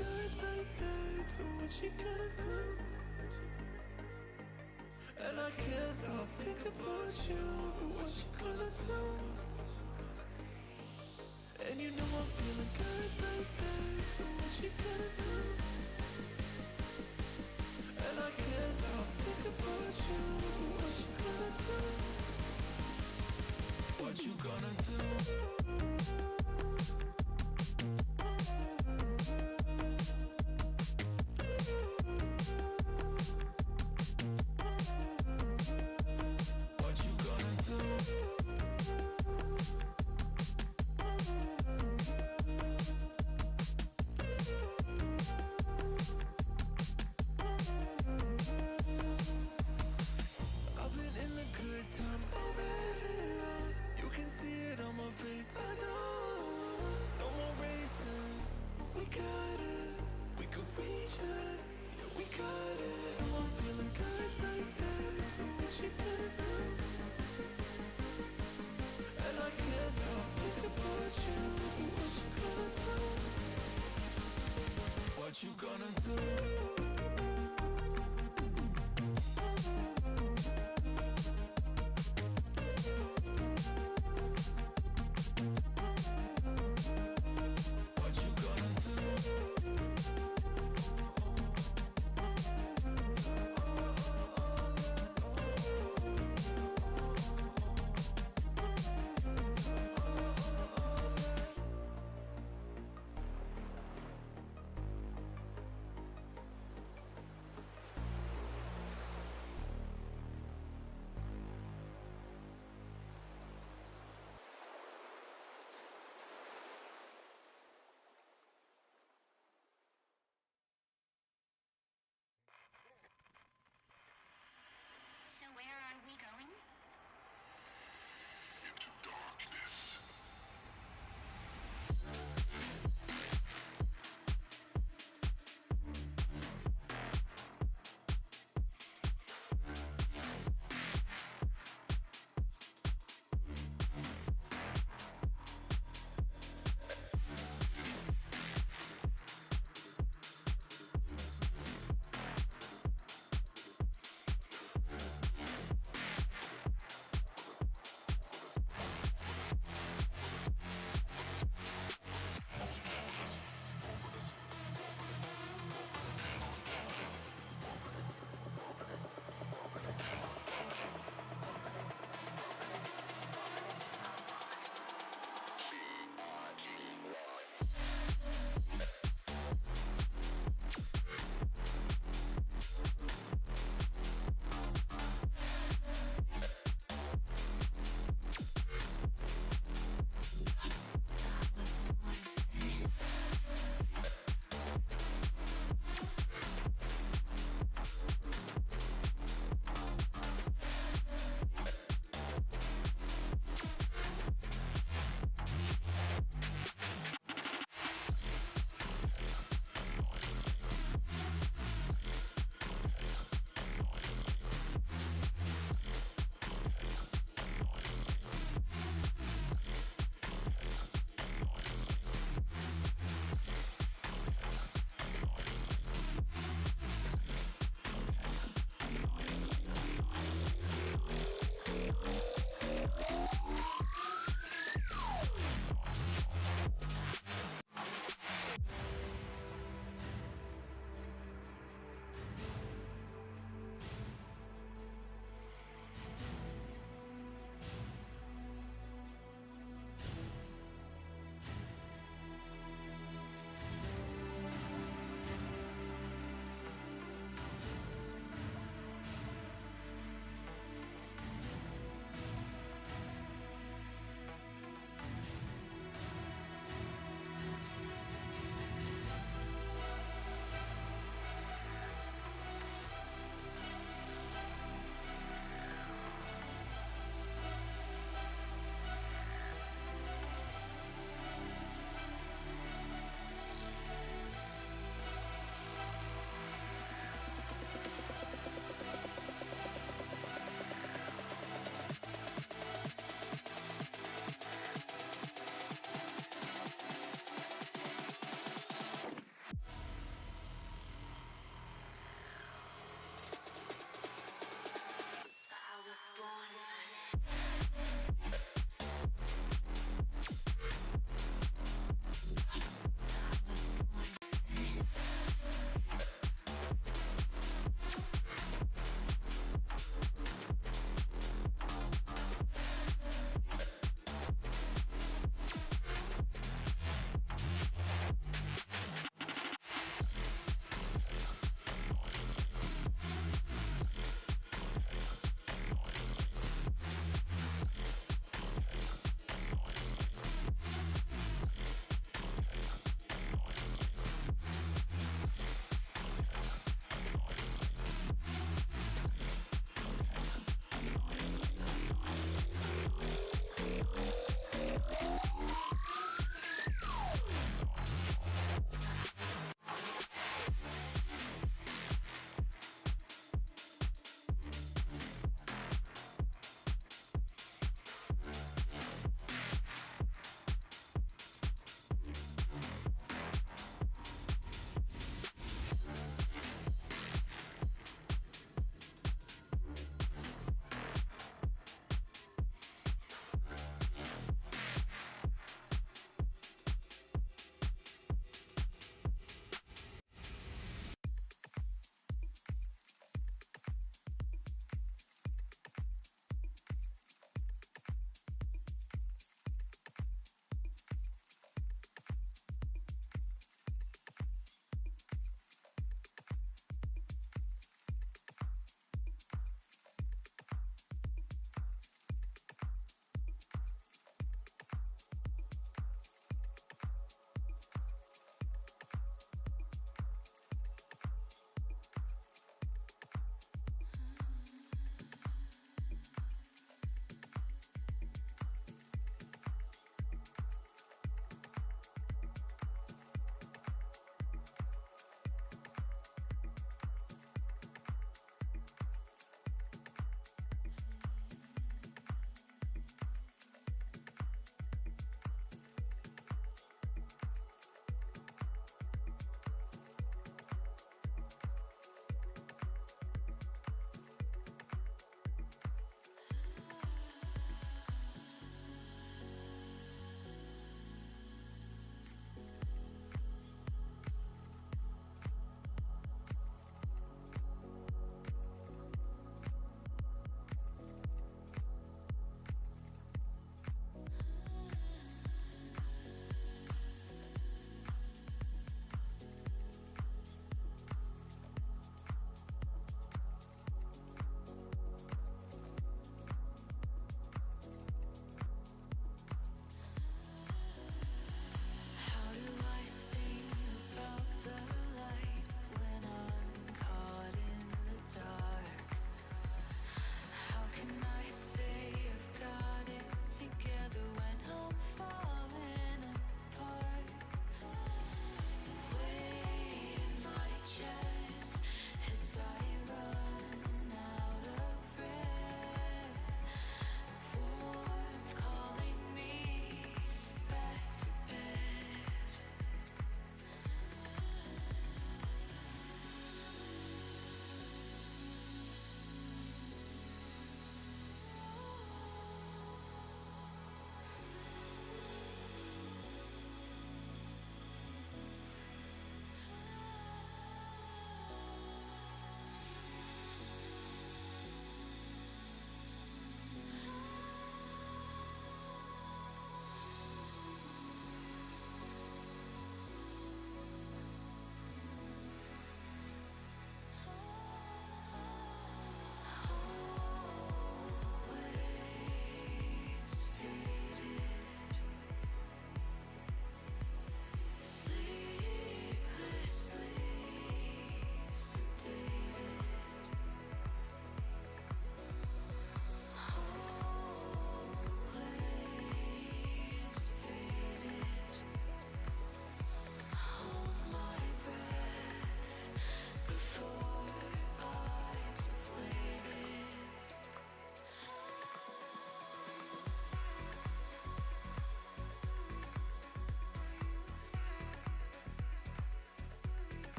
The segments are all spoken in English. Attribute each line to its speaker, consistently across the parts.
Speaker 1: good like that, so what you gonna do? And I can't stop thinking about you, but what you gonna do? And you know I'm feeling good like that, so what you gonna do? And I can't stop thinking about you, but what you gonna do? What you gonna do?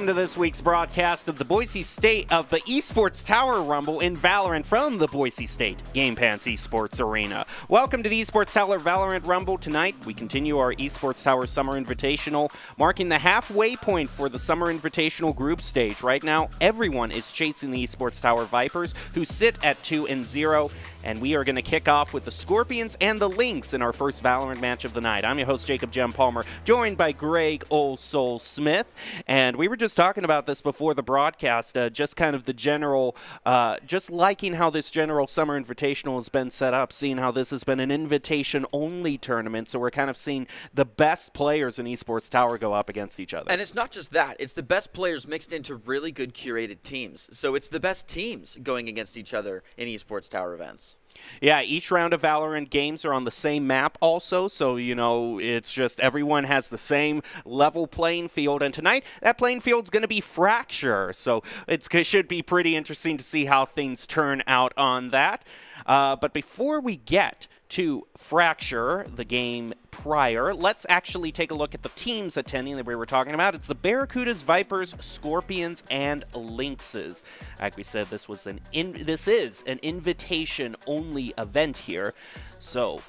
Speaker 2: welcome to this week's broadcast of the Esports Tower Rumble in Valorant from the Boise State Game Pants Esports Arena. Welcome to the Esports Tower Valorant Rumble. Tonight, we continue our Esports Tower Summer Invitational, marking the halfway point for the Summer Invitational group stage. Right now, everyone is chasing the Esports Tower Vipers, who sit at 2-0, and we are going to kick off with the Scorpions and the Lynx in our first Valorant match of the night. I'm your host, Jacob Jem Palmer, joined by Greg Old Soul Smith, and we were just talking about this before the broadcast, just kind of the general, just liking how this general Summer Invitational has been set up, seeing how this has been an invitation-only tournament, so we're kind of seeing the best players in Esports Tower go up against each other.
Speaker 3: And it's not just that, it's the best players mixed into really good curated teams. So it's the best teams going against each other in Esports Tower events.
Speaker 2: Yeah, each round of Valorant games are on the same map also, so, you know, it's just everyone has the same level playing field, and tonight that playing field's going to be Fracture, so it should be pretty interesting to see how things turn out on that. But before we get to Fracture, the game prior, let's actually take a look at the teams attending that we were talking about. It's the Barracudas, Vipers, Scorpions, and Lynxes. Like we said, this is an invitation-only event here, so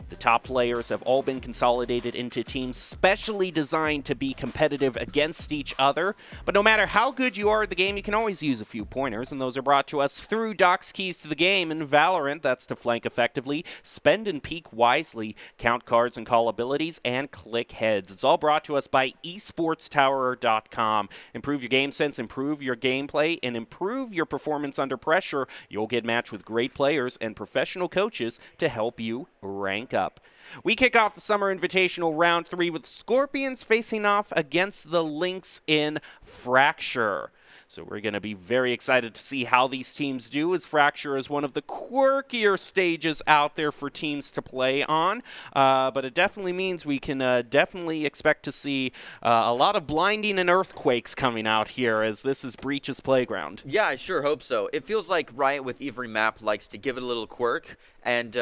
Speaker 2: the top players have all been consolidated into teams specially designed to be competitive against each other. But no matter how good you are at the game, you can always use a few pointers, and those are brought to us through Doc's Keys to the Game in Valorant. That's to flank effectively, spend and peek wisely, count cards and call abilities, and click heads. It's all brought to us by esportstower.com. Improve your game sense, improve your gameplay, and improve your performance under pressure. You'll get matched with great players and professional coaches to help you rank up. We kick off the Summer Invitational Round 3 with Scorpions facing off against the Lynx in Fracture. So we're going to be very excited to see how these teams do, as Fracture is one of the quirkier stages out there for teams to play on. But it definitely means we can definitely expect to see a lot of blinding and earthquakes coming out here, as this is Breach's playground.
Speaker 3: Yeah, I sure hope so. It feels like Riot with every map likes to give it a little quirk, and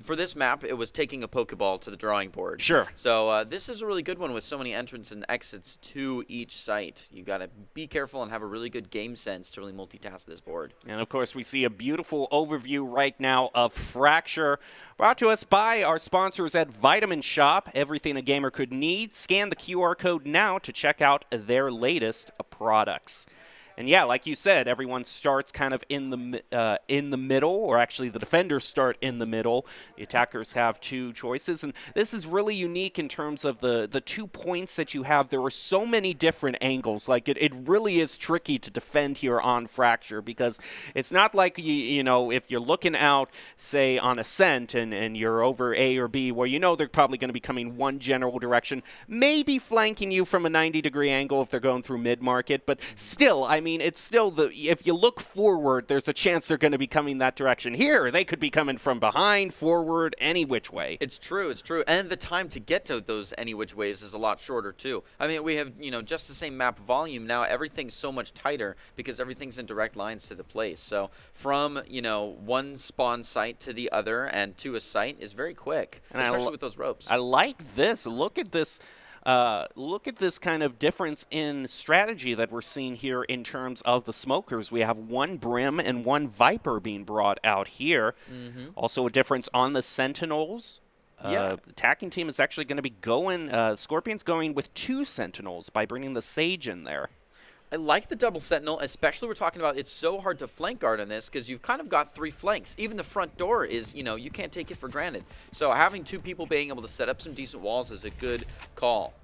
Speaker 3: for this map, it was taking a Pokeball to the drawing board.
Speaker 2: Sure.
Speaker 3: So this is a really good one with so many entrants and exits to each site. You got to be careful and have a really good game sense to really multitask this board.
Speaker 2: And of course, we see a beautiful overview right now of Fracture, brought to us by our sponsors at Vitamin Shop. Everything a gamer could need. Scan the QR code now to check out their latest products. And yeah, like you said, everyone starts kind of in the middle, or actually the defenders start in the middle. The attackers have two choices, and this is really unique in terms of the 2 points that you have. There are so many different angles. Like it really is tricky to defend here on Fracture, because it's not like you know, if you're looking out, say on Ascent, and you're over A or B, where you know they're probably going to be coming one general direction, maybe flanking you from a 90-degree angle if they're going through mid-market, but still, I mean, it's still if you look forward, there's a chance they're going to be coming that direction. Here, they could be coming from behind, forward, any which way.
Speaker 3: It's true, it's true. And the time to get to those any which ways is a lot shorter, too. I mean, we have, you know, just the same map volume. Now everything's so much tighter because everything's in direct lines to the place. So from, you know, one spawn site to the other and to a site is very quick, and especially with those ropes.
Speaker 2: I like this. Look at this. Look at this kind of difference in strategy that we're seeing here in terms of the smokers. We have one Brim and one Viper being brought out here. Also a difference on the Sentinels. The attacking team is actually going to be going, Scorpion's going with 2 Sentinels by bringing the Sage in there.
Speaker 3: I like the double sentinel, especially we're talking about it's so hard to flank guard on this because you've kind of got 3 flanks. Even the front door is, you know, you can't take it for granted. So having 2 people being able to set up some decent walls is a good call.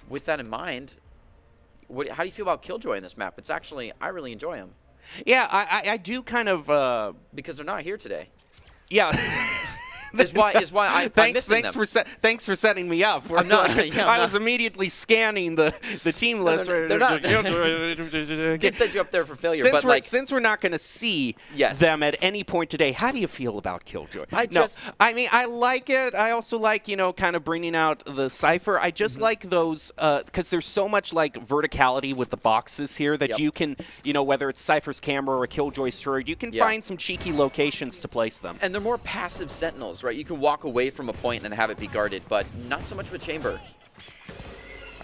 Speaker 3: With that in mind, how do you feel about Killjoy in this map? It's actually, I really enjoy him.
Speaker 2: Yeah, I do kind of...
Speaker 3: because they're not here today.
Speaker 2: Yeah.
Speaker 3: is why I'm missing them.
Speaker 2: Thanks for setting me up. I was immediately scanning the team list.
Speaker 3: They're not. It set you up there for failure.
Speaker 2: Since we're not going to see them at any point today, how do you feel about Killjoy? I mean, I like it. I also like, you know, kind of bringing out the Cypher. I just like those because there's so much like verticality with the boxes here that you can, you know, whether it's Cypher's camera or a Killjoy's turret, you can find some cheeky locations to place them.
Speaker 3: And they're more passive sentinels, right? You can walk away from a point and have it be guarded, but not so much with Chamber.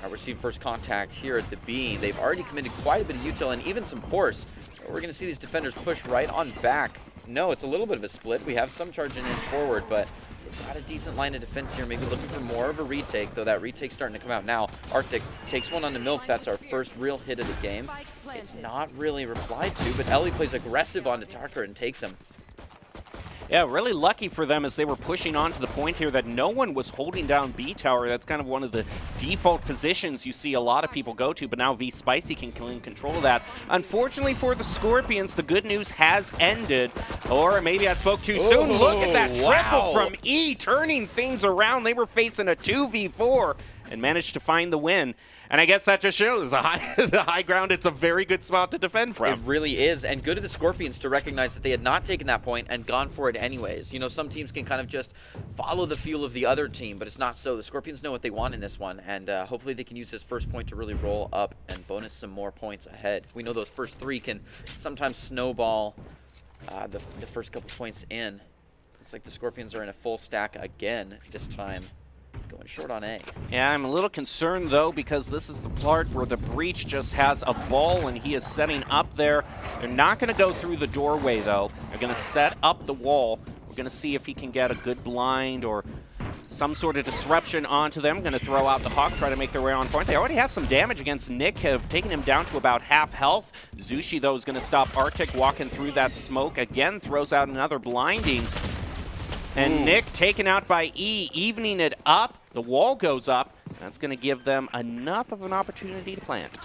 Speaker 3: We're seeing first contact here at the B. They've already committed quite a bit of util and even some force. We're going to see these defenders push right on back. No, it's a little bit of a split. We have some charging in forward, but they've got a decent line of defense here. Maybe looking for more of a retake, though that retake's starting to come out now. Arctic takes one on the Milk. That's our first real hit of the game. It's not really replied to, but Ellie plays aggressive on Tucker and takes him.
Speaker 2: Yeah, really lucky for them as they were pushing on to the point here that no one was holding down B tower. That's kind of one of the default positions you see a lot of people go to, but now V Spicy can claim control of that. Unfortunately for the Scorpions, the good news has ended. Or maybe I spoke too soon. Look at that triple from E, turning things around. They were facing a 2v4 and managed to find the win. And I guess that just shows the high ground, it's a very good spot to defend from.
Speaker 3: It really is, and good of the Scorpions to recognize that they had not taken that point and gone for it anyways. You know, some teams can kind of just follow the feel of the other team, but it's not so. The Scorpions know what they want in this one, and hopefully they can use this first point to really roll up and bonus some more points ahead. We know those first 3 can sometimes snowball the first couple points in. Looks like the Scorpions are in a full stack again this time. Going short on A.
Speaker 2: Yeah, I'm a little concerned, though, because this is the part where the Breach just has a ball and he is setting up there. They're not going to go through the doorway, though. They're going to set up the wall. We're going to see if he can get a good blind or some sort of disruption onto them. Going to throw out the Hawk, try to make their way on point. They already have some damage against Nick, have taken him down to about half health. Zushi, though, is going to stop Arctic walking through that smoke. Again, throws out another blinding. And Nick taken out by E, evening it up. The wall goes up. That's going to give them enough of an opportunity to plant.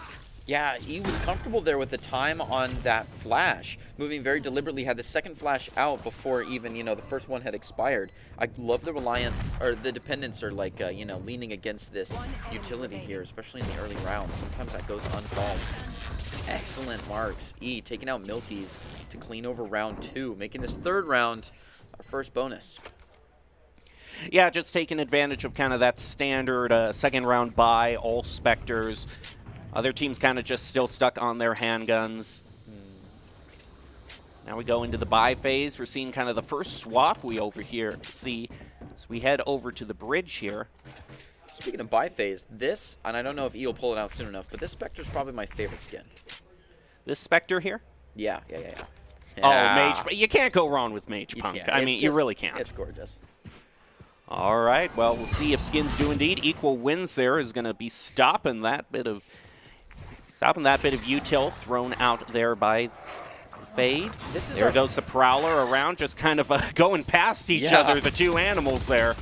Speaker 3: Yeah, E was comfortable there with the time on that flash. Moving very deliberately, had the second flash out before even, you know, the first one had expired. I love the reliance, or the dependents are like, you know, leaning against this utility here, especially in the early rounds. Sometimes that goes uncalled. Excellent marks. E taking out Milkies to clean over round 2, making this third round our first bonus.
Speaker 2: Yeah, just taking advantage of kind of that standard second round buy, all Spectres. Other teams kind of just still stuck on their handguns. Now we go into the buy phase. We're seeing kind of the first swap we over here see as we head over to the bridge here.
Speaker 3: Speaking of buy phase, this, and I don't know if E will pull it out soon enough, but this Spectre's probably my favorite skin.
Speaker 2: This Spectre here?
Speaker 3: Yeah.
Speaker 2: Oh, Mage. You can't go wrong with Mage Punk.
Speaker 3: Can't.
Speaker 2: I mean, you really can't.
Speaker 3: It's gorgeous.
Speaker 2: All right. Well, we'll see if skins do indeed. Equal wins there is going to be stopping that bit of util thrown out there by Fade. There goes the Prowler around, just kind of going past each other, the two animals there.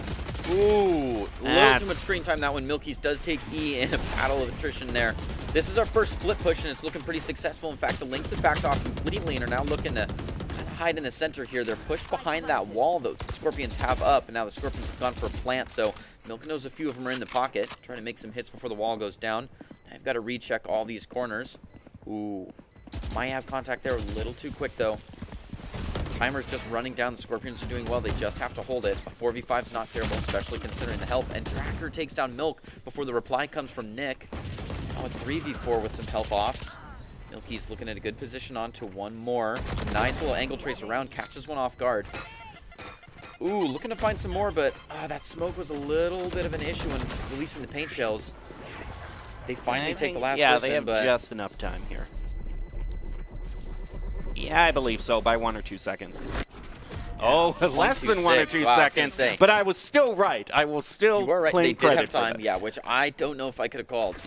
Speaker 3: Ooh, a little too much screen time that one. Milkies does take E in a battle of attrition there. This is our first split push, and it's looking pretty successful. In fact, the Lynx have backed off completely and are now looking to kind of hide in the center here. They're pushed behind that wall that the Scorpions have up, and now the Scorpions have gone for a plant, so Milk knows a few of them are in the pocket, trying to make some hits before the wall goes down. I've got to recheck all these corners. Ooh, might have contact there a little too quick, though. Timer's just running down. The Scorpions are doing well. They just have to hold it. A 4v5 is not terrible, especially considering the health. And Tracker takes down Milk before the reply comes from Nick. Now a 3v4 with some health offs. Milky's looking at a good position on to one more. Nice little angle trace around. Catches one off guard. Ooh, looking to find some more, but that smoke was a little bit of an issue when releasing the paint shells. They finally take the last person.
Speaker 2: Yeah, they have just enough time here. Yeah, I believe so, by 1 or 2 seconds. Oh, less than 1 or 2 seconds. But I was still right. I will still claim credit for that.
Speaker 3: Yeah, which I don't know if I could have called.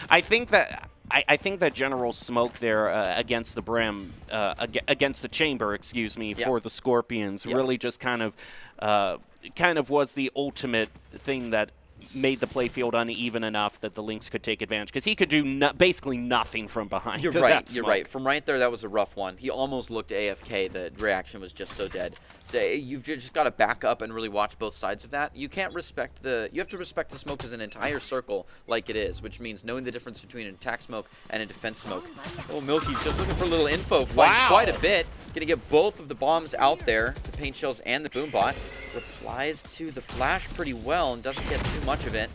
Speaker 2: I think that general smoke there against the brim, against the chamber, excuse me, for the Scorpions really just kind of was the ultimate thing that made the playfield uneven enough that the Lynx could take advantage, because he could do basically nothing from behind.
Speaker 3: You're right. From right there, that was a rough one. He almost looked AFK. The reaction was just so dead. So you've just got to back up and really watch both sides of that. You can't respect you have to respect the smoke as an entire circle like it is, which means knowing the difference between an attack smoke and a defense smoke. Oh, Milky's just looking for a little info. Finds quite a bit. Gonna get both of the bombs out there, the paint shells and the boom bot. Replies to the flash pretty well and doesn't get too much of it.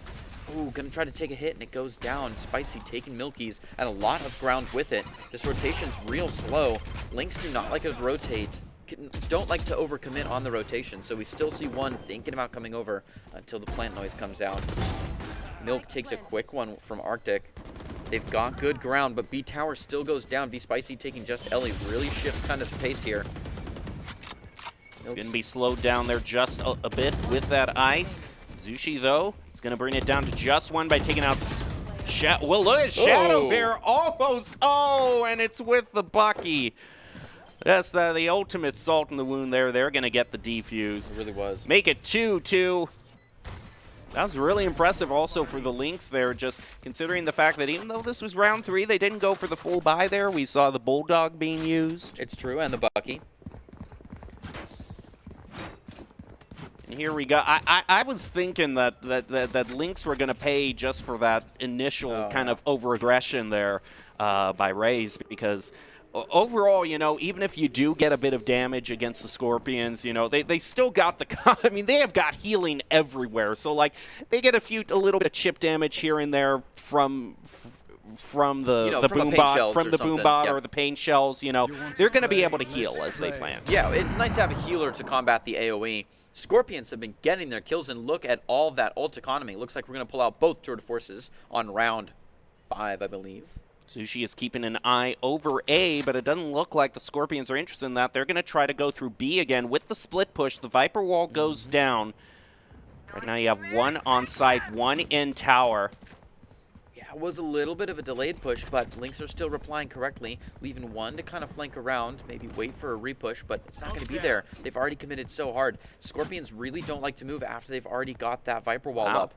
Speaker 3: Ooh, gonna try to take a hit and it goes down. Spicy taking Milky's and a lot of ground with it. This rotation's real slow. Lynx do not like to rotate. Don't like to overcommit on the rotation, so we still see one thinking about coming over until the plant noise comes out. Milk takes a quick one from Arctic. They've got good ground, but B Tower still goes down. V Spicy taking just Ellie really shifts kind of the pace here.
Speaker 2: It's going to be slowed down there just a bit with that ice. Zushi, though, is going to bring it down to just one by taking out well, look at Shadow here. Almost. Oh, and it's with the Bucky. That's the ultimate salt in the wound there. They're going to get the defuse.
Speaker 3: It really was.
Speaker 2: Make it 2-2. That was really impressive also for the Lynx there, just considering the fact that even though this was round 3, they didn't go for the full buy there. We saw the Bulldog being used.
Speaker 3: It's true, and the Bucky.
Speaker 2: And here we go. I was thinking that Lynx were going to pay just for that initial kind of over-aggression there by Raze, because overall, you know, even if you do get a bit of damage against the Scorpions, you know, they still got the, I mean, they have got healing everywhere. So, like, they get a little bit of chip damage here and there from the boom bot or the pain shells. You know, they're going to be able to heal as they plan.
Speaker 3: Yeah, it's nice to have a healer to combat the AoE. Scorpions have been getting their kills, and look at all that ult economy. Looks like we're going to pull out both Tour de Forces on round 5, I believe.
Speaker 2: Sushi is keeping an eye over A, but it doesn't look like the Scorpions are interested in that. They're going to try to go through B again with the split push. The Viper wall goes down. Right now you have one on site, one in tower.
Speaker 3: Yeah, it was a little bit of a delayed push, but Lynx are still replying correctly, leaving one to kind of flank around, maybe wait for a repush, but it's not going to be there. They've already committed so hard. Scorpions really don't like to move after they've already got that Viper wall up.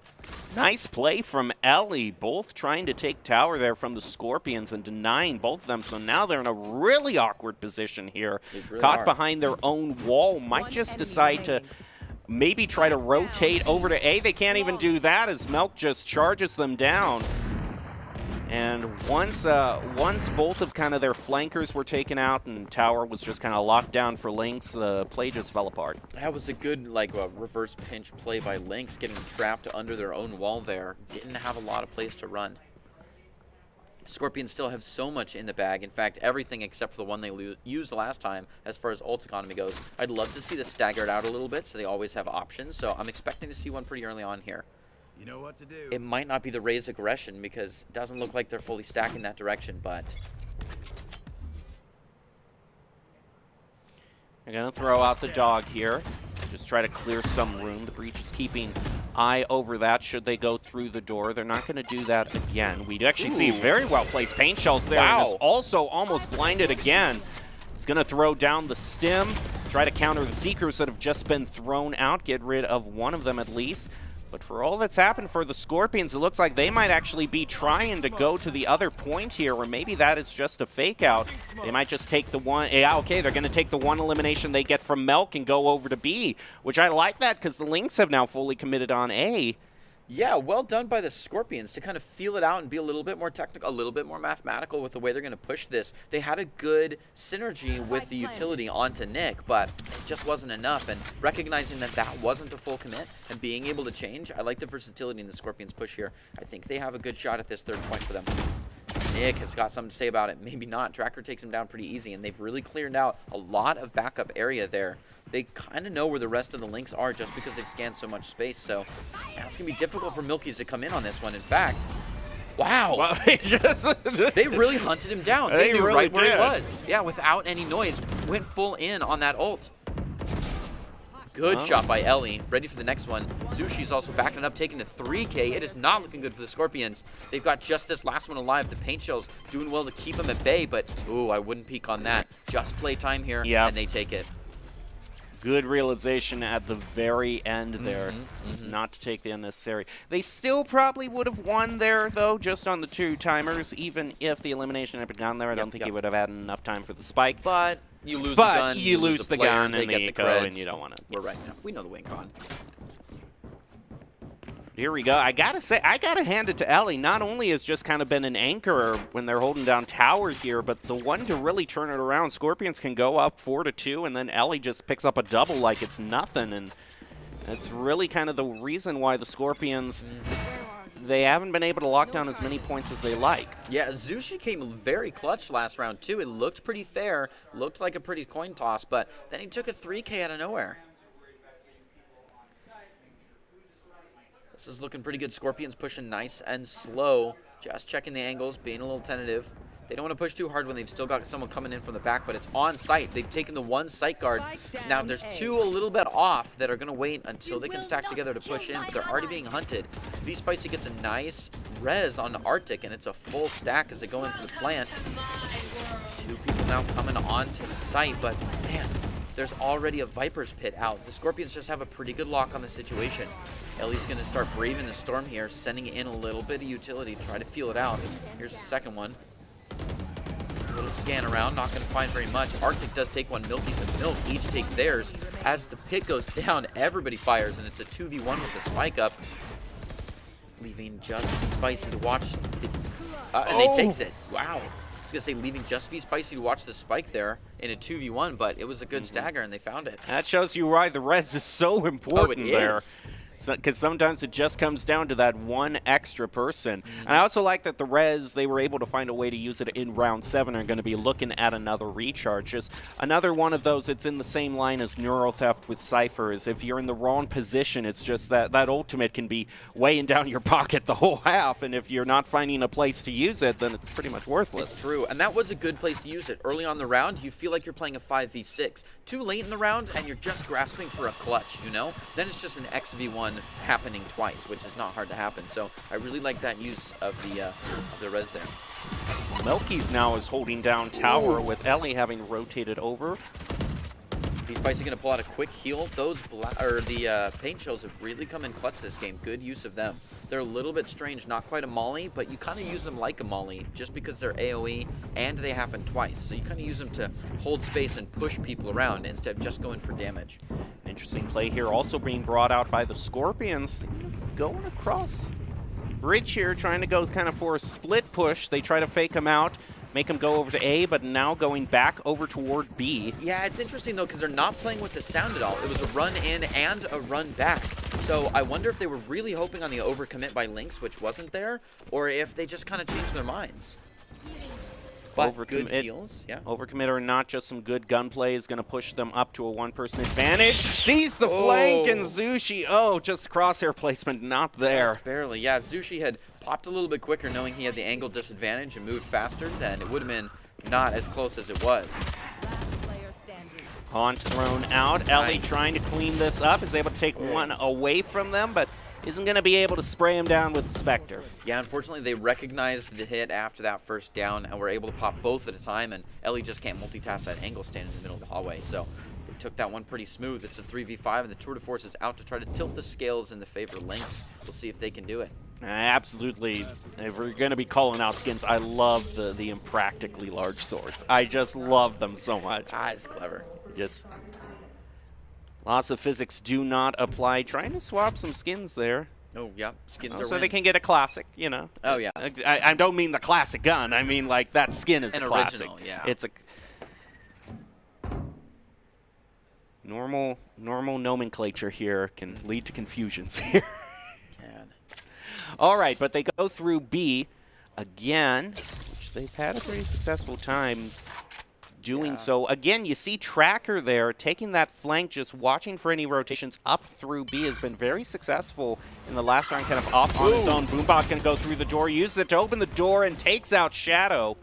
Speaker 2: Nice play from Ellie, both trying to take tower there from the Scorpions and denying both of them, so now they're in a really awkward position here.
Speaker 3: Really
Speaker 2: Caught behind their own wall, might just decide to maybe try to rotate over to A. They can't even do that as Milk just charges them down. And once both of kind of their flankers were taken out and tower was just kind of locked down for Lynx, the play just fell apart.
Speaker 3: That was a good reverse pinch play by Lynx, getting trapped under their own wall there. Didn't have a lot of place to run. Scorpions still have so much in the bag. In fact, everything except for the one they used last time as far as ult economy goes. I'd love to see this staggered out a little bit so they always have options. So I'm expecting to see one pretty early on here.
Speaker 1: You know what to do.
Speaker 3: It might not be the Raze aggression because it doesn't look like they're fully stacking that direction, but
Speaker 2: they're going to throw out the dog here. Just try to clear some room. The Breach is keeping eye over that should they go through the door. They're not going to do that again. We actually see very well-placed paint shells there.
Speaker 3: Wow.
Speaker 2: And is also almost blinded again. He's going to throw down the stim, try to counter the Seekers that have just been thrown out, get rid of one of them at least. But for all that's happened for the Scorpions, it looks like they might actually be trying to go to the other point here, or maybe that is just a fake out. They might just take the one. Yeah, okay, they're going to take the one elimination they get from Milk and go over to B, which I like that because the Lynx have now fully committed on A.
Speaker 3: yeah, well done by the Scorpions to kind of feel it out and be a little bit more technical, a little bit more mathematical with the way they're going to push this. They had a good synergy with the utility onto Nick, but it just wasn't enough. And recognizing that that wasn't a full commit and being able to change, I like the versatility in the Scorpions push here. I think they have a good shot at this third point for them. Nick has got something to say about it. Maybe not. Tracker takes him down pretty easy, and they've really cleared out a lot of backup area there. They kind of know where the rest of the Lynx are just because they've scanned so much space. So it's going to be difficult for Milkies to come in on this one. In fact, wow.
Speaker 2: Well,
Speaker 3: They really hunted him down.
Speaker 2: They
Speaker 3: knew
Speaker 2: really
Speaker 3: right where
Speaker 2: did.
Speaker 3: he was. Yeah, without any noise. Went full in on that ult. Good shot by Ellie. Ready for the next one. Sushi's also backing up, taking to 3K. It is not looking good for the Scorpions. They've got just this last one alive. The paint shell's doing well to keep them at bay, but ooh, I wouldn't peek on that. Just play time here, and they take it.
Speaker 2: Good realization at the very end there is not to take the unnecessary. They still probably would have won there, though, just on the 2 timers, even if the elimination had been gone there. I don't think he would have had enough time for the spike.
Speaker 3: But you lose the gun,
Speaker 2: you lose the
Speaker 3: player,
Speaker 2: gun
Speaker 3: they
Speaker 2: and
Speaker 3: get
Speaker 2: the
Speaker 3: the
Speaker 2: eco,
Speaker 3: creds.
Speaker 2: and you don't want to.
Speaker 3: We're right now. We know the win con.
Speaker 2: Here we go. I gotta say, I gotta hand it to Ellie. Not only has just kind of been an anchor when they're holding down tower here, but the one to really turn it around. Scorpions can go up 4-2, and then Ellie just picks up a double like it's nothing. And it's really kind of the reason why the Scorpions, they haven't been able to lock down as many points as they like.
Speaker 3: Yeah, Zushi came very clutch last round, too. It looked pretty fair, looked like a pretty coin toss, but then he took a 3K out of nowhere. This is looking pretty good. Scorpions pushing nice and slow. Just checking the angles, being a little tentative. They don't want to push too hard when they've still got someone coming in from the back, but it's on site. They've taken the one site guard. Now there's two a little bit off that are going to wait until they can stack together to push in, but they're already being hunted. V-Spicy gets a nice res on the Arctic, and it's a full stack as they go into the plant. Two people now coming on to site, but man, there's already a Viper's Pit out. The Scorpions just have a pretty good lock on the situation. Ellie's going to start braving the storm here, sending in a little bit of utility, try to feel it out. Here's the second one. A little scan around, not going to find very much. Arctic does take one. Milky's and Milk each take theirs. As the pit goes down, everybody fires, and it's a 2v1 with the spike up, leaving just Spicy to watch. And they takes it. Wow. I was going to say leaving just V-Spicy to watch the spike there in a 2v1, but it was a good stagger, and they found it.
Speaker 2: That shows you why the res is so important there. Because sometimes it just comes down to that one extra person. And I also like that the res, they were able to find a way to use it in round 7, are going to be looking at another recharge. Just another one of those, it's in the same line as Neural Theft with Cypher, is if you're in the wrong position, it's just that ultimate can be weighing down your pocket the whole half, and if you're not finding a place to use it, then it's pretty much worthless.
Speaker 3: It's true, and that was a good place to use it. Early on the round, you feel like you're playing a 5v6. Too late in the round, and you're just grasping for a clutch, you know? Then it's just an XV1 happening twice, which is not hard to happen. So I really like that use of the res there.
Speaker 2: Melky's now is holding down tower with Ellie having rotated over.
Speaker 3: V-Spicy going to pull out a quick heal. Those the paint shells have really come in clutch this game. Good use of them. They're a little bit strange, not quite a molly, but you kind of use them like a molly just because they're AoE and they happen twice. So you kind of use them to hold space and push people around instead of just going for damage.
Speaker 2: An interesting play here also being brought out by the Scorpions. Going across bridge here, trying to go kind of for a split push. They try to fake him out, make him go over to A, but now going back over toward B.
Speaker 3: Yeah, it's interesting, though, because they're not playing with the sound at all. It was a run in and a run back. So I wonder if they were really hoping on the overcommit by Lynx, which wasn't there, or if they just kind of changed their minds. But good heals, yeah.
Speaker 2: Overcommit or not, just some good gunplay is going to push them up to a one-person advantage. Sees the flank, and Zushi, just crosshair placement not there.
Speaker 3: Just barely, yeah. If Zushi had popped a little bit quicker, knowing he had the angle disadvantage and moved faster, then it would have been not as close as it was.
Speaker 2: Haunt thrown out. Ellie trying to clean this up, is able to take one away from them, but isn't going to be able to spray him down with the Spectre.
Speaker 3: Yeah, unfortunately, they recognized the hit after that first down and were able to pop both at a time, and Ellie just can't multitask that angle standing in the middle of the hallway. So they took that one pretty smooth. It's a 3v5, and the Tour de Force is out to try to tilt the scales in the favor of Lynx. We'll see if they can do it.
Speaker 2: Absolutely. If we're going to be calling out skins, I love the impractically large swords. I just love them so much.
Speaker 3: It's clever.
Speaker 2: Just lots of physics do not apply. Trying to swap some skins there.
Speaker 3: Oh, yeah. Skins are
Speaker 2: so they can get a classic, you know.
Speaker 3: Oh, yeah.
Speaker 2: I don't mean the classic gun. I mean, like, that skin is a classic.
Speaker 3: Original, yeah.
Speaker 2: It's a normal nomenclature here can lead to confusions here. All right, but they go through B again, which they've had a pretty successful time doing so. Again, you see Tracker there taking that flank, just watching for any rotations up through B, has been very successful in the last round, kind of off on his own. Boombot going to go through the door, uses it to open the door, and takes out Shadow.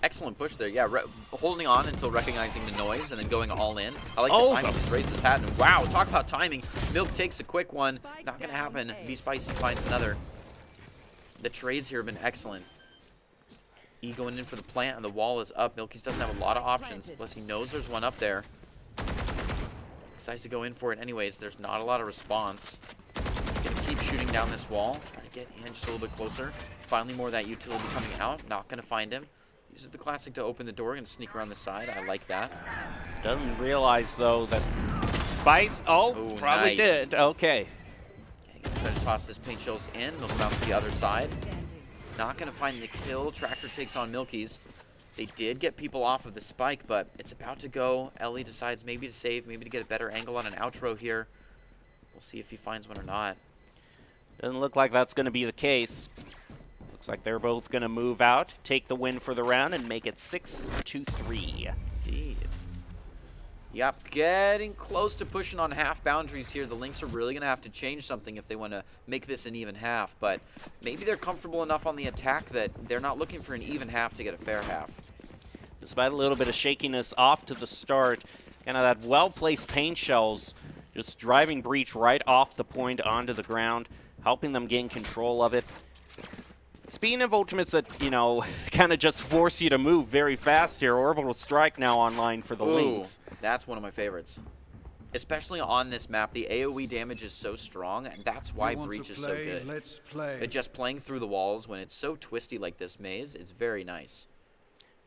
Speaker 3: Excellent push there, yeah. Holding on until recognizing the noise and then going all in. I like the timing, just raised his hat, and wow, talk about timing. Milk takes a quick one, not going to happen. V-Spicy finds another. The trades here have been excellent. E going in for the plant, and the wall is up. Milky's doesn't have a lot of options, plus he knows there's one up there. Decides to go in for it anyways. There's not a lot of response. Gonna keep shooting down this wall, trying to get in just a little bit closer. Finally, more of that utility coming out. Not gonna find him. Uses the classic to open the door, gonna sneak around the side. I like that.
Speaker 2: Doesn't realize, though, that Spice, probably
Speaker 3: nice.
Speaker 2: did. Okay.
Speaker 3: Gonna try to toss this paint shells in. Milk out to the other side. Not going to find the kill. Tracker takes on Milky's. They did get people off of the spike, but it's about to go. Ellie decides maybe to save, maybe to get a better angle on an outro here. We'll see if he finds one or not.
Speaker 2: Doesn't look like that's going to be the case. Looks like they're both going to move out, take the win for the round, and make it 6-3.
Speaker 3: Indeed. Yep, getting close to pushing on half boundaries here. The Lynx are really going to have to change something if they want to make this an even half. But maybe they're comfortable enough on the attack that they're not looking for an even half to get a fair half.
Speaker 2: Despite a little bit of shakiness off to the start, kind of that well-placed paint shells just driving Breach right off the point onto the ground, helping them gain control of it. Speaking of ultimates that, you know, kind of just force you to move very fast here, Orbital Strike now online for the Lynx.
Speaker 3: That's one of my favorites. Especially on this map, the AoE damage is so strong, and that's why Breach is so good.
Speaker 1: Let's play.
Speaker 3: But just playing through the walls when it's so twisty like this maze is very nice.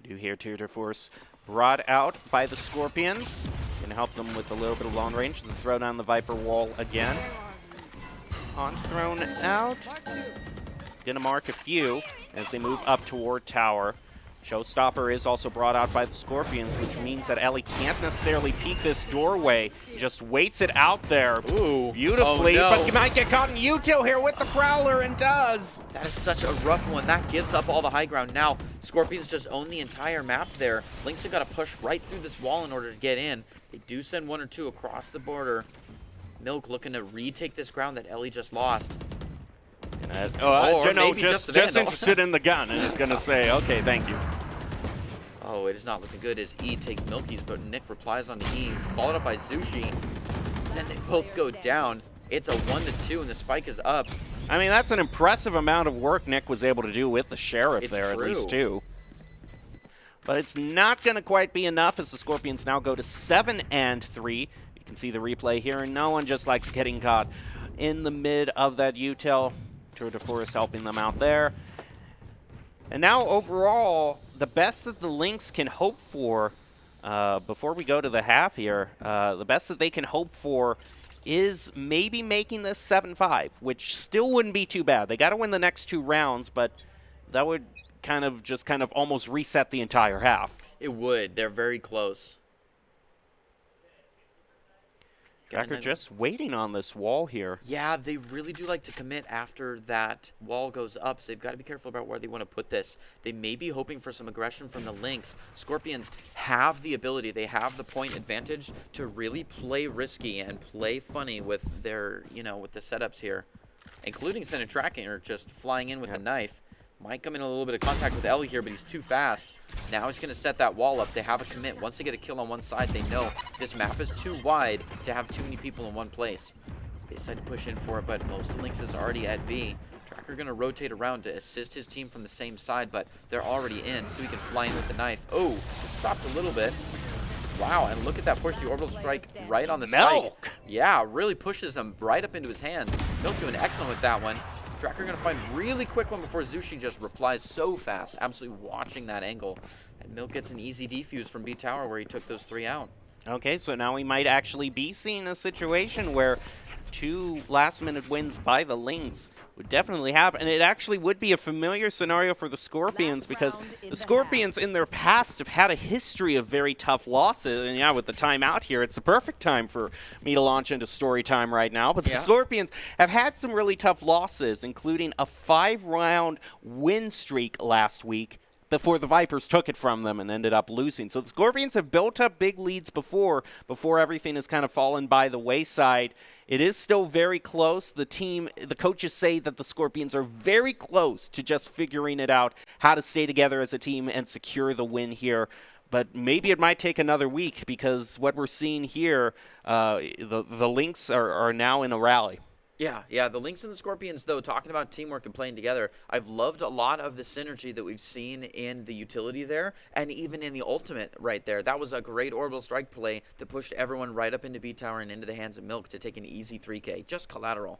Speaker 2: Do hear Tutor Force brought out by the Scorpions. Gonna help them with a little bit of long range to throw down the Viper wall again. On thrown out. Gonna mark a few as they move up toward tower. Showstopper is also brought out by the Scorpions, which means that Ellie can't necessarily peek this doorway. Just waits it out there beautifully, but you might get caught in util here with the Prowler, and does.
Speaker 3: That is such a rough one. That gives up all the high ground. Now, Scorpions just own the entire map there. Lynx have got to push right through this wall in order to get in. They do send one or two across the border. Milk looking to retake this ground that Ellie just lost.
Speaker 2: Just interested in the gun, and it's going to say, okay, thank you.
Speaker 3: Oh, it is not looking good as E takes Milky's, but Nick replies on E, followed up by Zushi. Then they both go down. It's a 1-2, and the spike is up.
Speaker 2: I mean, that's an impressive amount of work Nick was able to do with the Sheriff there, at least two. But it's not going to quite be enough as the Scorpions now go to 7-3. You can see the replay here, and no one just likes getting caught in the mid of that util. Tour de Force helping them out there. And now overall, the best that the Lynx can hope for, before we go to the half here, the best that they can hope for is maybe making this 7-5, which still wouldn't be too bad. They got to win the next 2 rounds, but that would kind of almost reset the entire half.
Speaker 3: It would. They're very close.
Speaker 2: Tracker just waiting on this wall here.
Speaker 3: Yeah, they really do like to commit after that wall goes up, so they've got to be careful about where they want to put this. They may be hoping for some aggression from the Lynx. Scorpions have the ability, they have the point advantage to really play risky and play funny with their, with the setups here, including Senate tracking or just flying in with a knife. Might come in a little bit of contact with Ellie here, but he's too fast. Now he's going to set that wall up. They have a commit. Once they get a kill on one side, they know this map is too wide to have too many people in one place. They decide to push in for it, but most Lynx is already at B. Tracker going to rotate around to assist his team from the same side, but they're already in, so he can fly in with the knife. Oh, it stopped a little bit. Wow, and look at that push, the orbital strike right on the spike. Yeah, really pushes him right up into his hands. Milk doing excellent with that one. Tracker going to find really quick one before Zushi just replies so fast. Absolutely watching that angle. And Milk gets an easy defuse from B Tower where he took those 3 out.
Speaker 2: Okay, so now we might actually be seeing a situation where 2 last-minute wins by the Lynx would definitely happen. And it actually would be a familiar scenario for the Scorpions because the Scorpions in their past have had a history of very tough losses. And yeah, with the timeout here, it's the perfect time for me to launch into story time right now. But the Scorpions have had some really tough losses, including a 5-round win streak last week before the Vipers took it from them and ended up losing. So the Scorpions have built up big leads before everything has kind of fallen by the wayside. It is still very close. The coaches say that the Scorpions are very close to just figuring it out, how to stay together as a team and secure the win here. But maybe it might take another week because what we're seeing here, the Lynx are now in a rally.
Speaker 3: Yeah, the Lynx and the Scorpions, though, talking about teamwork and playing together, I've loved a lot of the synergy that we've seen in the utility there, and even in the ultimate right there. That was a great orbital strike play that pushed everyone right up into B Tower and into the hands of Milk to take an easy 3K. Just collateral.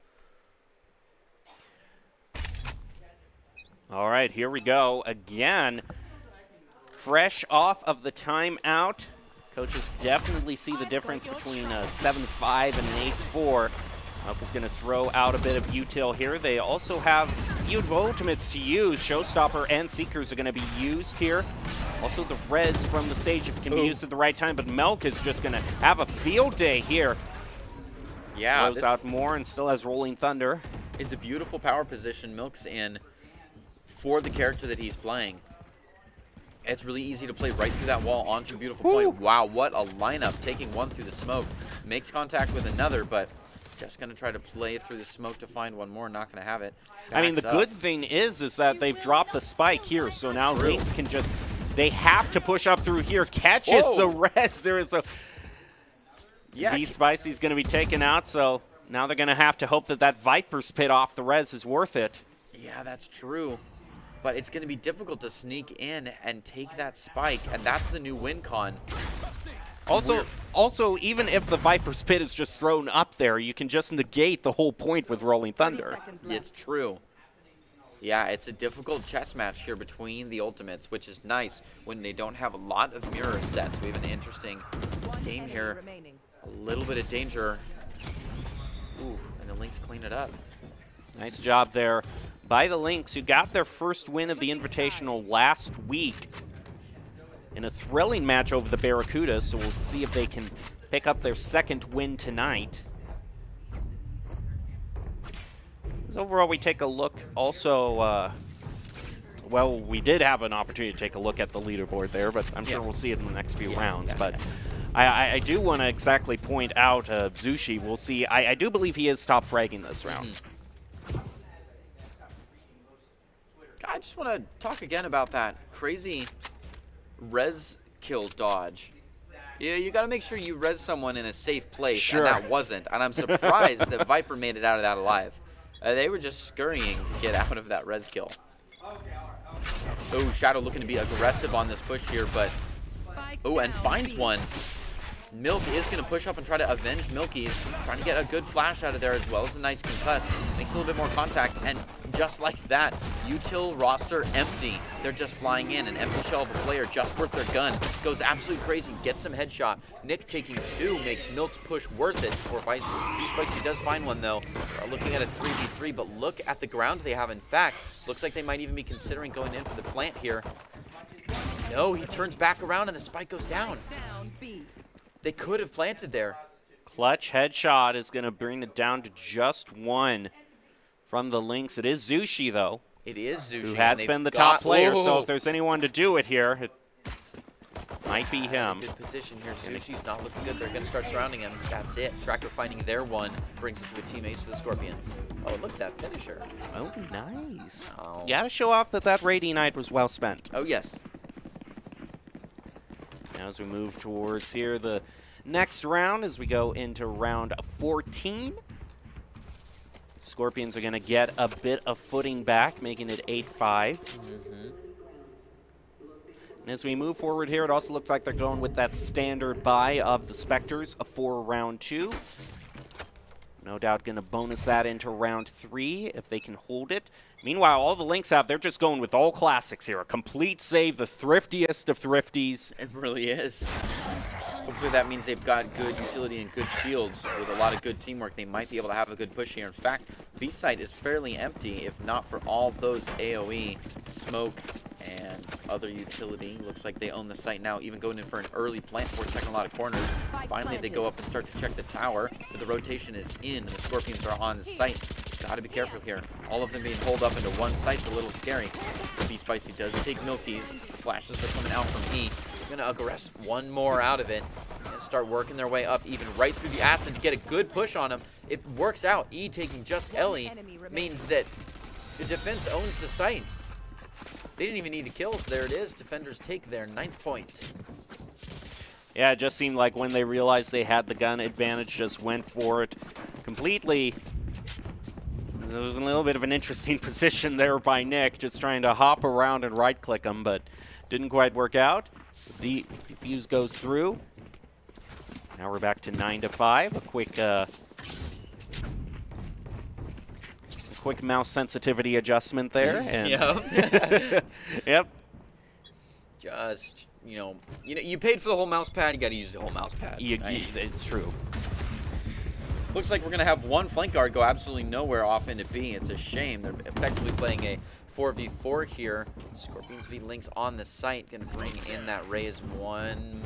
Speaker 2: All right, here we go. Again, fresh off of the timeout. Coaches definitely see the difference between a 7-5 and an 8-4. Milk is going to throw out a bit of util here. They also have beautiful ultimates to use. Showstopper and Seekers are going to be used here. Also the res from the Sage can be used at the right time, but Milk is just going to have a field day here.
Speaker 3: Yeah,
Speaker 2: throws out more and still has Rolling Thunder.
Speaker 3: It's a beautiful power position Milk's in for the character that he's playing. It's really easy to play right through that wall onto a beautiful point. Wow, what a lineup. Taking one through the smoke. Makes contact with another, but just going to try to play through the smoke to find one more. Not going to have it.
Speaker 2: I mean, the
Speaker 3: Backs up.
Speaker 2: good thing is that they've dropped the spike here, so now Lynx can just, they have to push up through here. Catches the res. There is a, V-Spicy's going to be taken out, so now they're going to have to hope that that Viper's Pit off the res is worth it.
Speaker 3: Yeah, that's true. But it's going to be difficult to sneak in and take that spike, and that's the new win con.
Speaker 2: Also, even if the Viper's Pit is just thrown up there, you can just negate the whole point with Rolling Thunder.
Speaker 3: It's true. Yeah, it's a difficult chess match here between the ultimates, which is nice when they don't have a lot of mirror sets. We have an interesting game here. A little bit of danger. Ooh, and the Lynx clean it up.
Speaker 2: Nice job there by the Lynx, who got their first win of the Invitational last week in a thrilling match over the Barracudas, so we'll see if they can pick up their second win tonight. As overall, we take a look also, well, we did have an opportunity to take a look at the leaderboard there, but I'm sure we'll see it in the next few rounds. But I do want to exactly point out Zushi. We'll see. I do believe he is top fragging this round.
Speaker 3: I just want to talk again about that crazy res kill dodge. Yeah, you got to make sure you res someone in a safe place, and that wasn't. And I'm surprised that Viper made it out of that alive. They were just scurrying to get out of that res kill. Oh, Shadow looking to be aggressive on this push here, but oh, and finds one. Milk is going to push up and try to avenge Milky's, trying to get a good flash out of there as well as a nice concuss. Makes a little bit more contact, and just like that, util roster empty. They're just flying in. An empty shell of a player just worth their gun. Goes absolutely crazy, gets some headshot. Nick taking two makes Milk's push worth it before V-Spicy does find one, though. Looking at a 3v3, but look at the ground they have. In fact, looks like they might even be considering going in for the plant here. No, he turns back around and the spike goes down. They could have planted there.
Speaker 2: Clutch headshot is going to bring it down to just one from the Lynx. It is Zushi, though.
Speaker 3: It is Zushi.
Speaker 2: Who has been the top player, so if there's anyone to do it here, it might be him.
Speaker 3: Good position here. Zushi's not looking good. They're going to start surrounding him. That's it. Tracker finding their one brings it to a team ace for the Scorpions. Oh, look at that finisher.
Speaker 2: Oh, nice.
Speaker 3: Oh.
Speaker 2: You got to show off that Radiant Knight was well spent.
Speaker 3: Oh, yes.
Speaker 2: Now as we move towards here, the next round, as we go into round 14, Scorpions are going to get a bit of footing back, making it 8-5. And as we move forward here, it also looks like they're going with that standard buy of the Spectres for round 2. No doubt going to bonus that into round 3 if they can hold it. Meanwhile, all the Lynx have, they're just going with all classics here. A complete save, the thriftiest of thrifties.
Speaker 3: It really is. Hopefully that means they've got good utility and good shields. With a lot of good teamwork, they might be able to have a good push here. In fact, B site is fairly empty, if not for all those AoE, smoke, and other utility. Looks like they own the site now, even going in for an early plant before checking a lot of corners. Finally, they go up and start to check the tower, but the rotation is in. The Scorpions are on site. Gotta be careful here. All of them being holed up into one site's a little scary. V-Spicy does take Milky's. Flashes are coming out from E. Gonna aggress one more out of it and start working their way up even right through the acid to get a good push on him. It works out. E taking just Ellie means that the defense owns the site. They didn't even need the kills. There it is. Defenders take their 9th point.
Speaker 2: Yeah, it just seemed like when they realized they had the gun advantage, just went for it completely. There was a little bit of an interesting position there by Nick, just trying to hop around and right-click him, but didn't quite work out. The fuse goes through. Now we're back to 9-5. A quick mouse sensitivity adjustment there. And
Speaker 3: Yep.
Speaker 2: Yep.
Speaker 3: Just, you paid for the whole mouse pad. You got to use the whole mouse pad.
Speaker 2: It's true.
Speaker 3: Looks like we're going to have one flank guard go absolutely nowhere off into B. It's a shame. They're effectively playing a 4v4 here. Scorpions v Lynx on the site. Going to bring in that Raze one.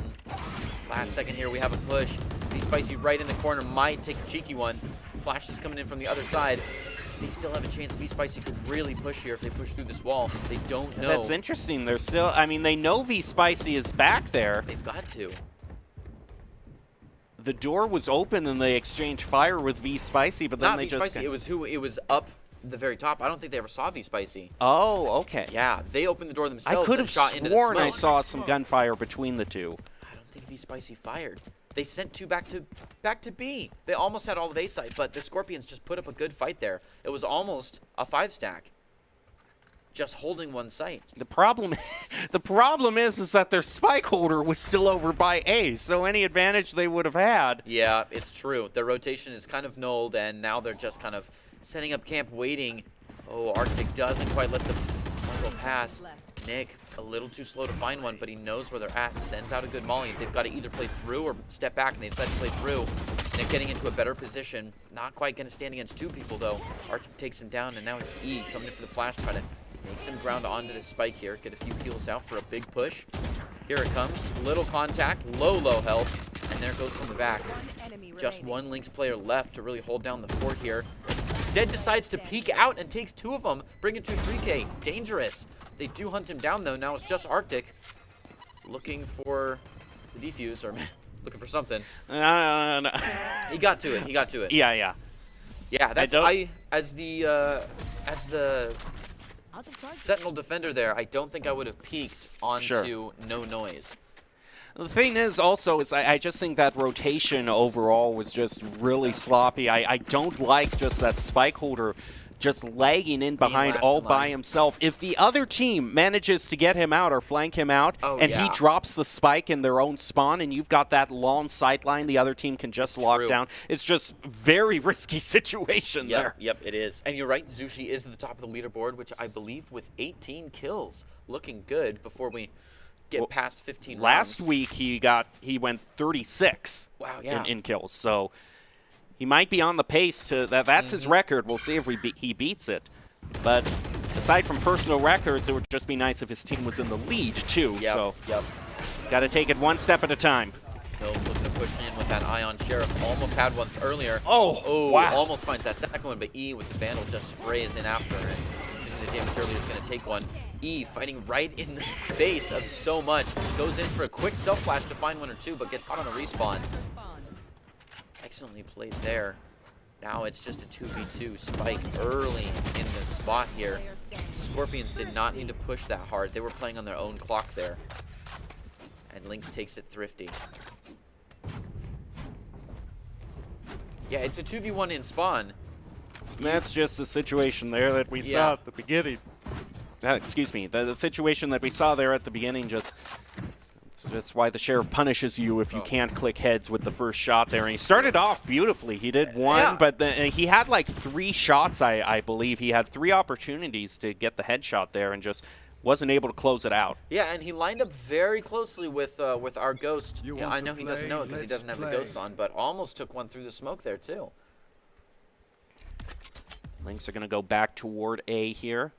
Speaker 3: Last second here, we have a push. V-Spicy right in the corner might take a cheeky one. Flash is coming in from the other side. they still have a chance. V-Spicy could really push here if they push through this wall. They don't know.
Speaker 2: That's interesting. They're still, I mean, they know V-Spicy is back there.
Speaker 3: They've got to.
Speaker 2: The door was open and they exchanged fire with V-Spicy, but then
Speaker 3: Not
Speaker 2: they
Speaker 3: V-Spicy,
Speaker 2: just...
Speaker 3: it was up the very top. I don't think they ever saw V-Spicy.
Speaker 2: Oh, okay.
Speaker 3: Yeah, they opened the door themselves.
Speaker 2: I could
Speaker 3: and
Speaker 2: have
Speaker 3: shot into the
Speaker 2: sworn
Speaker 3: smoke.
Speaker 2: I saw some gunfire between the two.
Speaker 3: I don't think V-Spicy fired. They sent two back to B. They almost had all of A site, but the Scorpions just put up a good fight there. It was almost a 5-stack. Just holding one site.
Speaker 2: The problem is that their spike holder was still over by A, so any advantage they would have had.
Speaker 3: Yeah, it's true. Their rotation is kind of nulled, and now they're just kind of setting up camp, waiting. Oh, Arctic doesn't quite let the muzzle pass. Nick, a little too slow to find one, but he knows where they're at. Sends out a good molly. They've got to either play through or step back, and they decide to play through. Nick getting into a better position. Not quite going to stand against two people, though. Arctic takes him down, and now it's E coming in for the flash, trying to make some ground onto this spike here. Get a few kills out for a big push. Here it comes. Little contact. Low health. And there it goes from the back. Just one Lynx player left to really hold down the fort here. Instead decides to peek out and takes two of them. Bring it to 3K. Dangerous. They do hunt him down, though. Now it's just Arctic. Looking for the defuse, or looking for something.
Speaker 2: No.
Speaker 3: He got to it. He got to it.
Speaker 2: Yeah.
Speaker 3: Yeah, that's as the Sentinel defender there, I don't think I would have peeked onto no noise.
Speaker 2: The thing is also is I just think that rotation overall was just really sloppy. I don't like just that spike holder just lagging in behind all by himself. If the other team manages to get him out or flank him out, and he drops the spike in their own spawn, and you've got that long sight line the other team can just lock down, it's just very risky situation there.
Speaker 3: Yep, it is. And you're right, Zushi is at the top of the leaderboard, which I believe with 18 kills. Looking good before we get past 15
Speaker 2: Last
Speaker 3: rounds.
Speaker 2: week he went 36 in kills, so he might be on the pace to that's his record. We'll see if he beats it. But aside from personal records, it would just be nice if his team was in the lead too. So got to take it one step at a time.
Speaker 3: Hill looking to push in with that Ion Sheriff. Almost had one earlier.
Speaker 2: Oh, wow.
Speaker 3: Almost finds that second one, but E with the Vandal just sprays in after it. Considering the damage earlier is going to take one. E fighting right in the face of so much. Goes in for a quick self-flash to find one or two, but gets caught on a respawn. Excellently played there. Now it's just a 2v2 spike early in the spot here. Scorpions did not need to push that hard. They were playing on their own clock there. And Lynx takes it thrifty. Yeah, it's a 2v1 in spawn.
Speaker 2: That's just the situation there that we saw at the beginning. Excuse me, the situation that we saw there at the beginning that's why the Sheriff punishes you if you can't click heads with the first shot there. And he started off beautifully. He did one, but then he had like 3 shots, I believe. He had 3 opportunities to get the headshot there and just wasn't able to close it out.
Speaker 3: Yeah, and he lined up very closely with our Ghost. Yeah, I know he doesn't know it because he doesn't have the Ghost on, but almost took one through the smoke there too.
Speaker 2: Lynx are going to go back toward A here.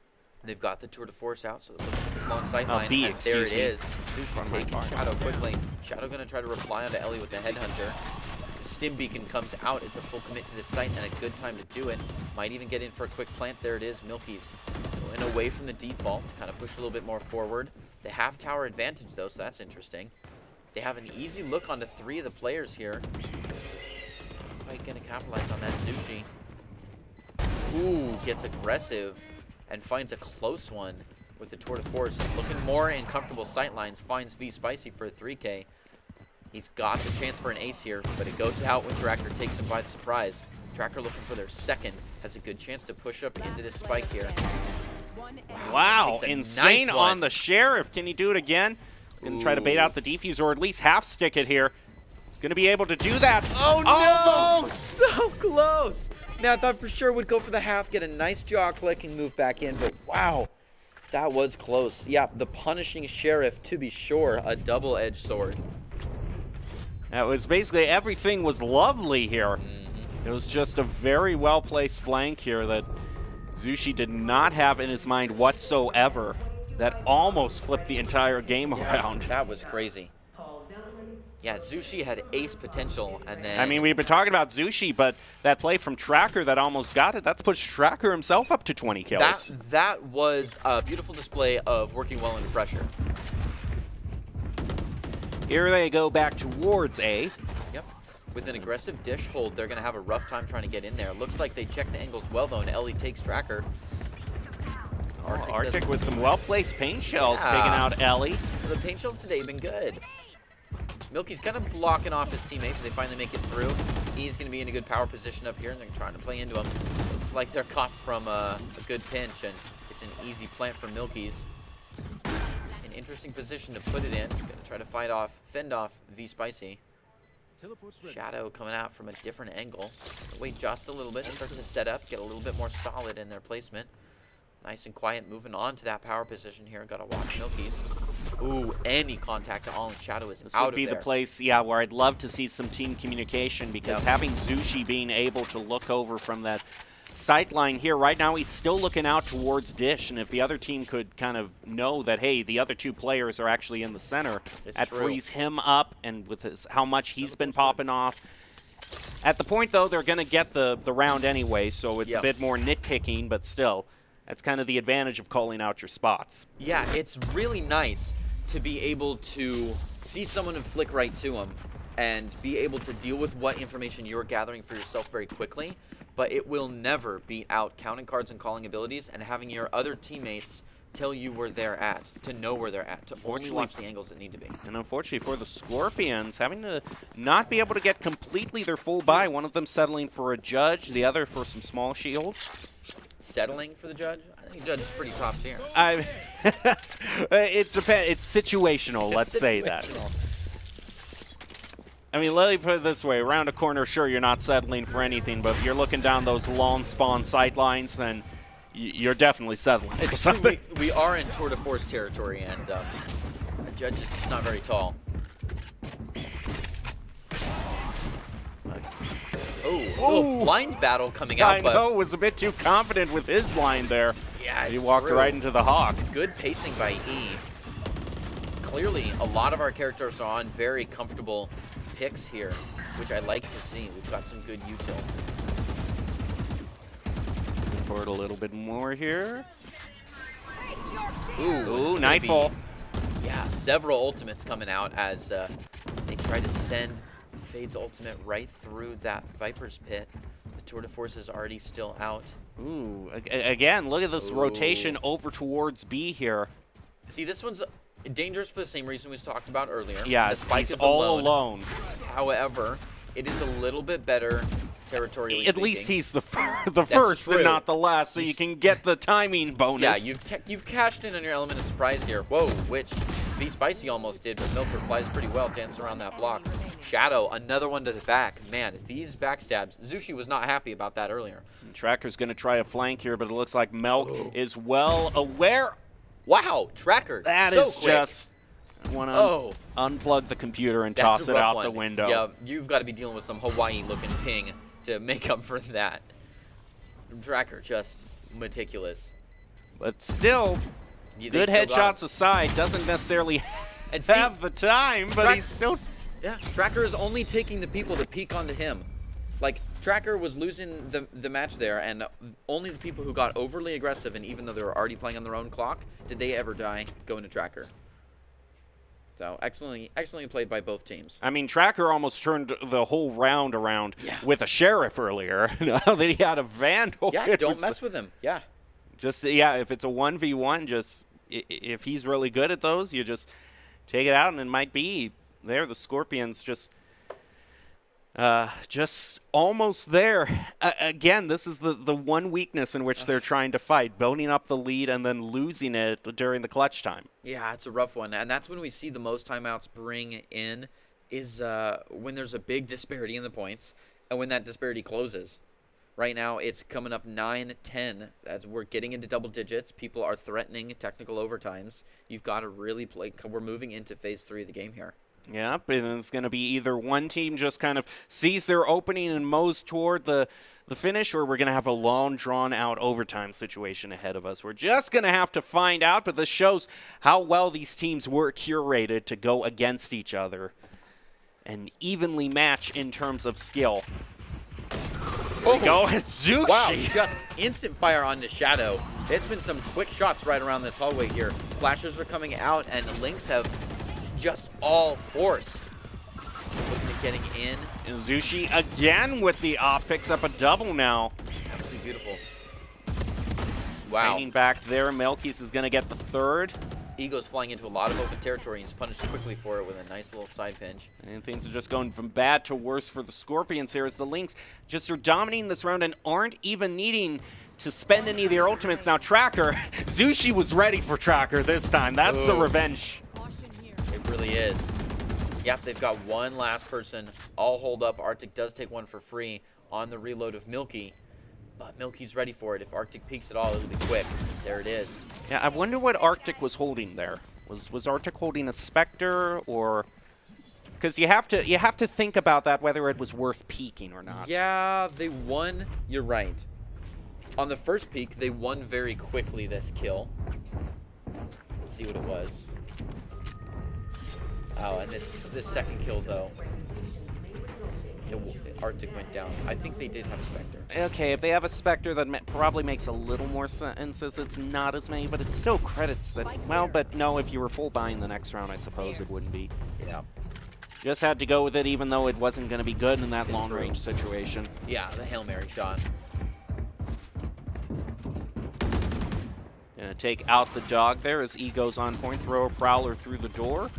Speaker 3: They've got the tour de force out, so they're looking at this long sight line.
Speaker 2: B,
Speaker 3: and there it
Speaker 2: me.
Speaker 3: is. Sushi taking Shadow quickly. Shadow going to try to reply onto Ellie with the Headhunter. Stim Beacon comes out. It's a full commit to this site and a good time to do it. Might even get in for a quick plant. There it is. Milky's going away from the default to kind of push a little bit more forward. They have tower advantage, though, so that's interesting. They have an easy look onto 3 of the players here. Not quite going to capitalize on that. Zushi. Ooh, gets aggressive and finds a close one with the tour de force. Looking more in comfortable sight lines. Finds V-Spicy for a 3K. He's got the chance for an ace here, but it goes out when Tracker takes him by the surprise. Tracker looking for their second. Has a good chance to push up into this spike here.
Speaker 2: Wow, insane on the Sheriff. Can he do it again? He's going to try to bait out the defuse or at least half stick it here. He's going to be able to do that.
Speaker 3: Oh, no! Almost! So close! Now, I thought for sure would go for the half, get a nice jaw click, and move back in, but wow, that was close. Yeah, the punishing Sheriff, to be sure, a double-edged sword.
Speaker 2: That was basically everything was lovely here. It was just a very well-placed flank here that Zushi did not have in his mind whatsoever. That almost flipped the entire game around.
Speaker 3: That was crazy. Yeah, Zushi had ace potential, and then...
Speaker 2: I mean, we've been talking about Zushi, but that play from Tracker that almost got it, that's pushed Tracker himself up to 20 kills.
Speaker 3: That was a beautiful display of working well under pressure.
Speaker 2: Here they go back towards A.
Speaker 3: Yep. With an aggressive dish hold, they're going to have a rough time trying to get in there. Looks like they check the angles well, though, and Ellie takes Tracker.
Speaker 2: Arctic with some well-placed paint shells, taking out Ellie.
Speaker 3: The paint shells today have been good. Milky's kind of blocking off his teammates. They finally make it through. He's going to be in a good power position up here, and they're trying to play into him. Looks like they're caught from a good pinch, and it's an easy plant for Milky's. An interesting position to put it in. Going to try to fend off V Spicy. Shadow coming out from a different angle. Wait just a little bit, start to set up, get a little bit more solid in their placement. Nice and quiet, moving on to that power position here. Got to watch Milky's. Ooh, any contact at all, and Shadow is out of there.
Speaker 2: This would be the place, yeah, where I'd love to see some team communication, because having Zushi being able to look over from that sight line here, right now he's still looking out towards Dish, and if the other team could kind of know that, hey, the other two players are actually in the center, that frees him up, and with how much he's been popping off. At the point, though, they're going to get the round anyway, so it's a bit more nitpicking, but still. That's kind of the advantage of calling out your spots.
Speaker 3: Yeah, it's really nice to be able to see someone and flick right to them and be able to deal with what information you're gathering for yourself very quickly, but it will never beat out counting cards and calling abilities and having your other teammates tell you where they're at, to know where they're at, to only watch the angles that need to be.
Speaker 2: And unfortunately for the Scorpions, having to not be able to get completely their full buy, one of them settling for a judge, the other for some small shields.
Speaker 3: Settling for the judge? I think Judge is pretty top tier.
Speaker 2: It's situational, let's say that. I mean, let me put it this way. Around a corner, sure, you're not settling for anything, but if you're looking down those long spawn sight lines, then you're definitely settling for something.
Speaker 3: We are in Tour de Force territory, and the Judge is just not very tall. Oh, blind battle coming out.
Speaker 2: I know, was a bit too confident with his blind there.
Speaker 3: Yeah,
Speaker 2: he walked right into the hawk.
Speaker 3: Good pacing by E. Clearly, a lot of our characters are on very comfortable picks here, which I like to see. We've got some good util.
Speaker 2: Forward a little bit more here.
Speaker 3: Ooh,
Speaker 2: Nightfall.
Speaker 3: Yeah, several ultimates coming out as they try to send Fade's ultimate right through that Viper's pit. The Tour de Force is already still out.
Speaker 2: Ooh, again, look at this rotation over towards B here.
Speaker 3: See, this one's dangerous for the same reason we talked about earlier.
Speaker 2: Yeah, he's all alone.
Speaker 3: However, it is a little bit better territorially
Speaker 2: At
Speaker 3: speaking.
Speaker 2: least he's the first and not the last, so you can get the timing bonus.
Speaker 3: Yeah, you've cashed in on your element of surprise here. Whoa, which V Spicy almost did, but Milk replies pretty well, dancing around that block. Shadow, another one to the back. Man, these backstabs. Zushi was not happy about that earlier.
Speaker 2: Tracker's going to try a flank here, but it looks like Milk is well aware.
Speaker 3: Wow, Tracker.
Speaker 2: That
Speaker 3: so
Speaker 2: is
Speaker 3: quick.
Speaker 2: Just want to unplug the computer and toss it out the window.
Speaker 3: Yeah, you've got to be dealing with some Hawaii-looking ping to make up for that. Tracker, just meticulous.
Speaker 2: But still, good headshots aside, doesn't necessarily have the time, but he's still...
Speaker 3: Yeah, Tracker is only taking the people that peek onto him. Like, Tracker was losing the match there, and only the people who got overly aggressive, and even though they were already playing on their own clock, did they ever die going to Tracker. So, excellently played by both teams.
Speaker 2: I mean, Tracker almost turned the whole round around with a Sheriff earlier. Now that he had a Vandal.
Speaker 3: Yeah, don't mess with him. Yeah.
Speaker 2: Just, if it's a 1v1, just, if he's really good at those, you just take it out, and it might be there. The Scorpions just almost there. Again, this is the one weakness in which they're trying to fight, building up the lead and then losing it during the clutch time.
Speaker 3: Yeah, it's a rough one, and that's when we see the most timeouts bring in is when there's a big disparity in the points and when that disparity closes. Right now, it's coming up 9-10. As we're getting into double digits, people are threatening technical overtimes. You've got to really play. We're moving into phase 3 of the game here.
Speaker 2: Yep, and it's going to be either one team just kind of sees their opening and mows toward the finish, or we're going to have a long, drawn-out overtime situation ahead of us. We're just going to have to find out, but this shows how well these teams were curated to go against each other. and evenly match in terms of skill. There we go, it's Zushi.
Speaker 3: Wow, just instant fire onto Shadow. It's been some quick shots right around this hallway here. Flashes are coming out, and Lynx have just all force. Looking at getting in.
Speaker 2: And Zushi again with the op, picks up a double now.
Speaker 3: Absolutely beautiful. Wow.
Speaker 2: Hanging back there, Melkis is going to get the third.
Speaker 3: Ego's flying into a lot of open territory, and he's punished quickly for it with a nice little side pinch.
Speaker 2: And things are just going from bad to worse for the Scorpions here as the Lynx just are dominating this round and aren't even needing to spend any of their ultimates. Now Tracker, Zushi was ready for Tracker this time. That's the revenge.
Speaker 3: It really is. Yep, they've got one last person all holed up. Arctic does take one for free on the reload of Milky. But Milky's ready for it. If Arctic peeks at all, it'll be quick. There it is.
Speaker 2: Yeah, I wonder what Arctic was holding there. Was Arctic holding a Spectre, or because you have to think about that, whether it was worth peeking or not.
Speaker 3: Yeah, they won. You're right. On the first peek, they won very quickly this kill. Let's see what it was. Oh, and this second kill though. Arctic went down. I think they did have a Spectre.
Speaker 2: Okay, if they have a Spectre, that probably makes a little more sense as it's not as many, but it still credits that. Well, but no, if you were full buying the next round, I suppose it wouldn't be.
Speaker 3: Yeah.
Speaker 2: Just had to go with it, even though it wasn't going to be good in that long-range situation.
Speaker 3: Yeah, the Hail Mary shot.
Speaker 2: Gonna take out the dog there as E goes on point, throw a Prowler through the door.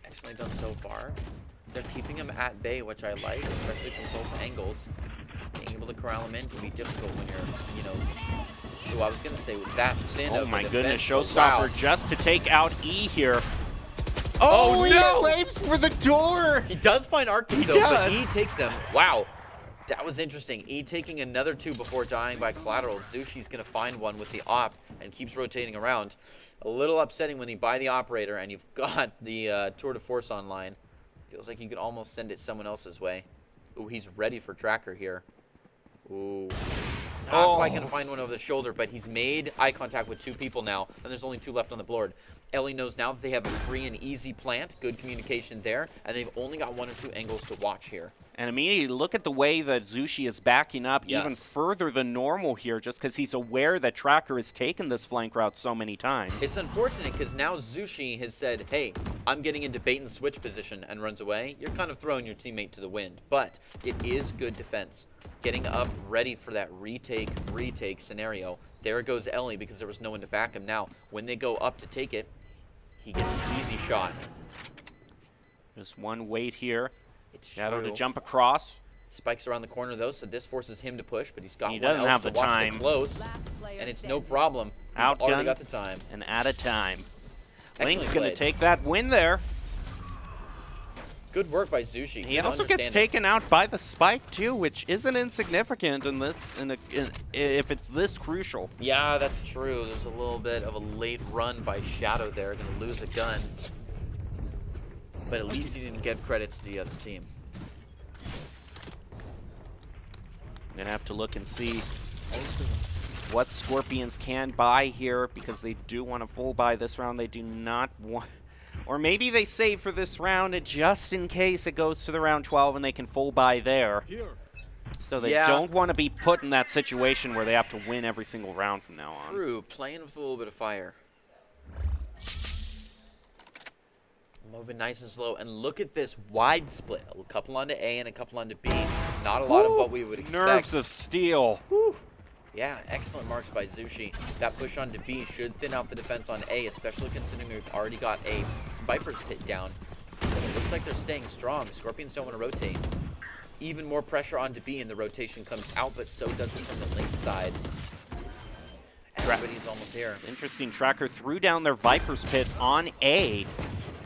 Speaker 3: Excellently done so far. They're keeping him at bay, which I like, especially from both angles. Being able to corral him in can be difficult when you're, you know... Ooh, I was going to say, with that thin
Speaker 2: Oh
Speaker 3: of
Speaker 2: my
Speaker 3: a
Speaker 2: goodness,
Speaker 3: defense,
Speaker 2: Showstopper
Speaker 3: wow.
Speaker 2: just to take out E here.
Speaker 3: Oh, no!
Speaker 2: He aims for the door!
Speaker 3: He does find Arctic, though, but E takes him. Wow. That was interesting. E taking another two before dying by collateral. Zushi's going to find one with the op and keeps rotating around. A little upsetting when you buy the operator and you've got the tour de force online. Feels like you could almost send it someone else's way. Ooh, he's ready for Tracker here. Ooh. Not quite going to find one over the shoulder, but he's made eye contact with two people now, and there's only two left on the board. Ellie knows now that they have a free and easy plant, good communication there, and they've only got one or two angles to watch here.
Speaker 2: And immediately look at the way that Zushi is backing up even
Speaker 3: Yes.
Speaker 2: further than normal here, just because he's aware that Tracker has taken this flank route so many times.
Speaker 3: It's unfortunate because now Zushi has said, hey, I'm getting into bait and switch position and runs away. You're kind of throwing your teammate to the wind, but it is good defense. Getting up ready for that retake scenario. There goes Ellie because there was no one to back him. Now, when they go up to take it, he gets an easy shot.
Speaker 2: Just one wait here.
Speaker 3: It's
Speaker 2: Shadow
Speaker 3: true.
Speaker 2: to jump across.
Speaker 3: Spikes around the corner though, so this forces him to push, but he's got
Speaker 2: He
Speaker 3: one
Speaker 2: doesn't
Speaker 3: else
Speaker 2: have
Speaker 3: to
Speaker 2: the
Speaker 3: watch
Speaker 2: time.
Speaker 3: the close, and it's no problem. He's already
Speaker 2: Outgunned
Speaker 3: got the time.
Speaker 2: and out of time. Lynx
Speaker 3: Excellent
Speaker 2: going to
Speaker 3: played.
Speaker 2: take that win there.
Speaker 3: Good work by Zushi.
Speaker 2: He
Speaker 3: Good
Speaker 2: also gets
Speaker 3: understanding.
Speaker 2: taken out by the spike too, which isn't insignificant in this. If it's this crucial.
Speaker 3: Yeah, that's true. There's a little bit of a late run by Shadow there. Going to lose a gun. But at least he didn't give credits to the other team.
Speaker 2: I'm going to have to look and see what Scorpions can buy here, because they do want to full buy this round. They do not want... Or maybe they save for this round just in case it goes to the round 12 and they can full buy there. So they don't want to be put in that situation where they have to win every single round from now on.
Speaker 3: True. Playing with a little bit of fire. Moving nice and slow. And look at this wide split. A couple onto A and a couple onto B. Not a lot of what we would expect.
Speaker 2: Nerves of steel.
Speaker 3: Whew. Yeah, excellent marks by Zushi. That push onto B should thin out the defense on A, especially considering we've already got a Viper's pit down. But it looks like they're staying strong. Scorpions don't want to rotate. Even more pressure onto B and the rotation comes out, but so does it from the Lynx side. Everybody's almost here.
Speaker 2: It's interesting. Tracker threw down their Viper's pit on A.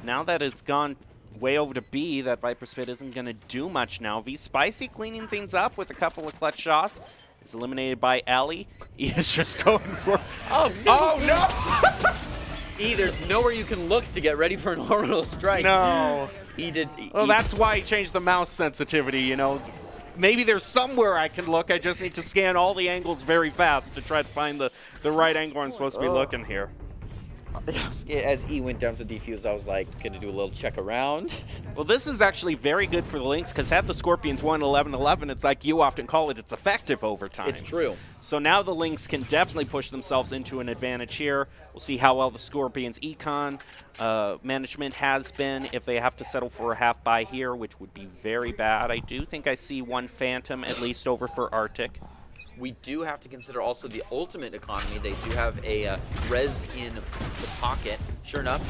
Speaker 2: Now that it's gone way over to B, that Viper's pit isn't going to do much now. V Spicy cleaning things up with a couple of clutch shots. Is eliminated by Ellie. He is just going for...
Speaker 3: Oh, no!
Speaker 2: Oh, no!
Speaker 3: E, there's nowhere you can look to get ready for an orbital strike.
Speaker 2: No.
Speaker 3: E did...
Speaker 2: Well, that's why he changed the mouse sensitivity, you know. Maybe there's somewhere I can look. I just need to scan all the angles very fast to try to find the right angle I'm supposed to be looking here.
Speaker 3: As E went down to the defuse, I was like, gonna do a little check around.
Speaker 2: Well, this is actually very good for the Lynx, because had the Scorpions won 11-11, it's like you often call it, it's effective overtime.
Speaker 3: It's true.
Speaker 2: So now the Lynx can definitely push themselves into an advantage here. We'll see how well the Scorpions' econ management has been if they have to settle for a half buy here, which would be very bad. I do think I see one Phantom at least over for Arctic.
Speaker 3: We do have to consider also the ultimate economy. They do have a res in the pocket. Sure enough,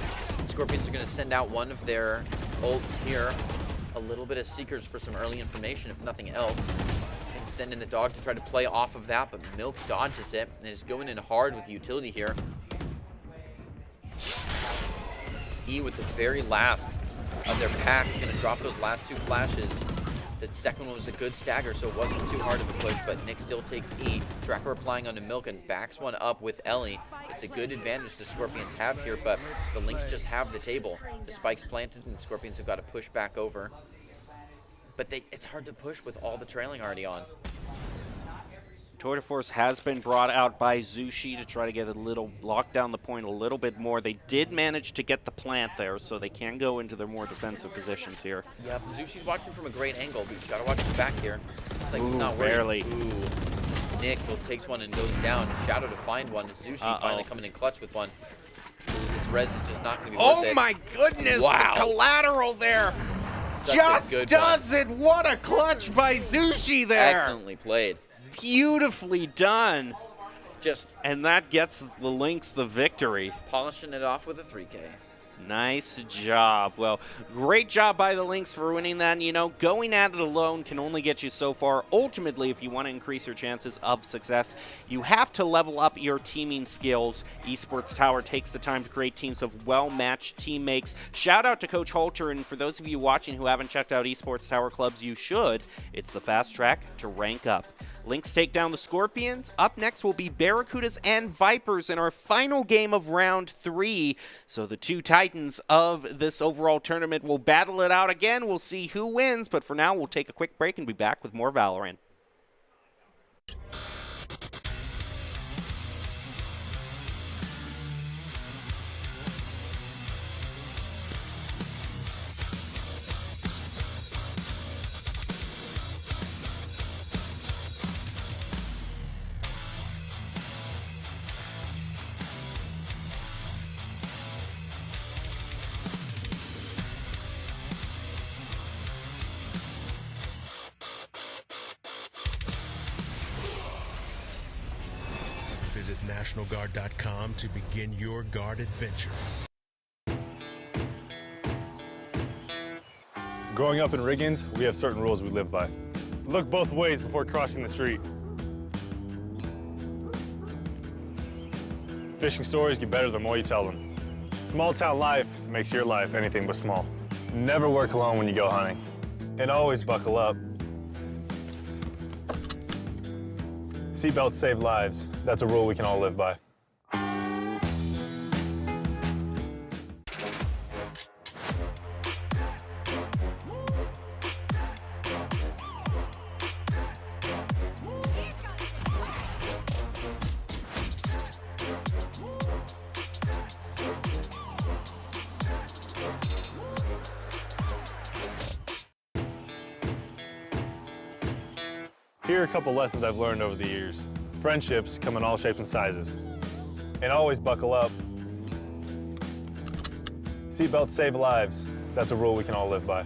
Speaker 3: Scorpions are going to send out one of their ults here. A little bit of Seekers for some early information, if nothing else. And send in the dog to try to play off of that, but Milk dodges it and is going in hard with the utility here. E with the very last of their pack, going to drop those last two flashes. The second one was a good stagger, so it wasn't too hard of a push, but Nick still takes E. Tracker applying onto Milk and backs one up with Ellie. It's a good advantage the Scorpions have here, but the Lynx just have the table. The spike's planted, and the Scorpions have got to push back over. But it's hard to push with all the trailing already on.
Speaker 2: Tour de Force has been brought out by Zushi to try to get a little, lock down the point a little bit more. They did manage to get the plant there, so they can go into their more defensive positions here.
Speaker 3: Yep, Zushi's watching from a great angle, but you gotta watch his back here. It's like he's
Speaker 2: Ooh,
Speaker 3: not worried.
Speaker 2: barely.
Speaker 3: Ooh. Nick takes one and goes down. Shadow to find one. Zushi finally coming in clutch with one. Ooh, this res is just not gonna be worth it.
Speaker 2: Oh my goodness,
Speaker 3: wow.
Speaker 2: The collateral there
Speaker 3: Such
Speaker 2: just
Speaker 3: a good
Speaker 2: does it. What a clutch by Zushi there.
Speaker 3: Excellently played.
Speaker 2: Beautifully done.
Speaker 3: Just
Speaker 2: And that gets the Lynx the victory.
Speaker 3: polishing it off with a 3K.
Speaker 2: Nice job. Well, great job by the Lynx for winning that. You know, going at it alone can only get you so far. Ultimately, if you want to increase your chances of success, you have to level up your teaming skills. Esports Tower takes the time to create teams of well-matched teammates. Shout out to Coach Holter, and for those of you watching who haven't checked out Esports Tower clubs, you should. It's the fast track to rank up. Lynx take down the Scorpions. Up next will be Barracudas and Vipers in our final game of round 3. So the two Titans of this overall tournament will battle it out again. We'll see who wins, but for now we'll take a quick break and be back with more Valorant.
Speaker 4: Visit NationalGuard.com to begin your guard adventure.
Speaker 5: Growing up in Riggins, we have certain rules we live by. Look both ways before crossing the street. Fishing stories get better the more you tell them. Small town life makes your life anything but small. Never work alone when you go hunting. And always buckle up. Seatbelts save lives. That's a rule we can all live by. Here are a couple lessons I've learned over the years. Friendships come in all shapes and sizes. And always buckle up. Seatbelts save lives. That's a rule we can all live by.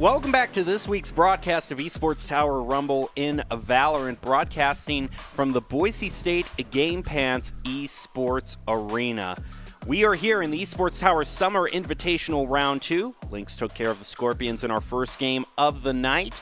Speaker 2: Welcome back to this week's broadcast of Esports Tower Rumble in Valorant, broadcasting from the Boise State Game Pants Esports Arena. We are here in the Esports Tower Summer Invitational Round 2. Lynx took care of the Scorpions in our first game of the night.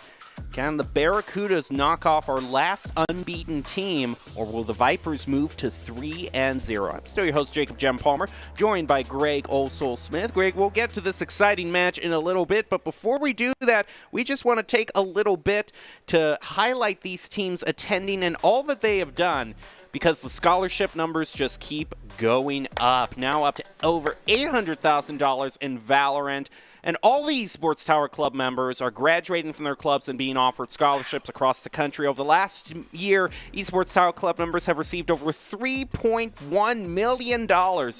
Speaker 2: Can the Barracudas knock off our last unbeaten team, or will the Vipers move to 3-0? I'm still your host, Jacob Jem Palmer, joined by Greg Olsoul Smith. Greg, we'll get to this exciting match in a little bit, but before we do that, we just want to take a little bit to highlight these teams attending and all that they have done, because the scholarship numbers just keep going up. Now up to over $800,000 in Valorant. And all the Esports Tower Club members are graduating from their clubs and being offered scholarships across the country. Over the last year, Esports Tower Club members have received over $3.1 million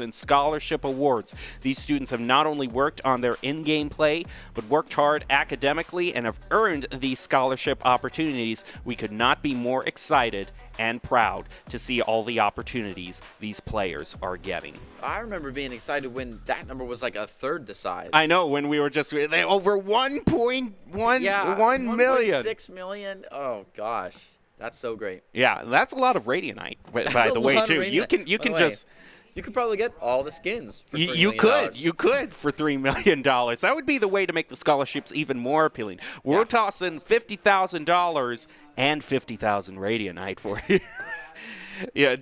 Speaker 2: in scholarship awards. These students have not only worked on their in-game play, but worked hard academically and have earned these scholarship opportunities. We could not be more excited and proud to see all the opportunities these players are getting.
Speaker 3: I remember being excited when that number was like a third the size.
Speaker 2: I know, when we were just over 1.1 million.
Speaker 3: 1.6 million. Oh gosh, that's so great.
Speaker 2: Yeah, that's a lot of Radianite, by the way, too. You can just.
Speaker 3: You could probably get all the skins for $3 million.
Speaker 2: You could for $3 million. That would be the way to make the scholarships even more appealing. We're tossing $50,000 and 50,000 Radianite for you. Yeah,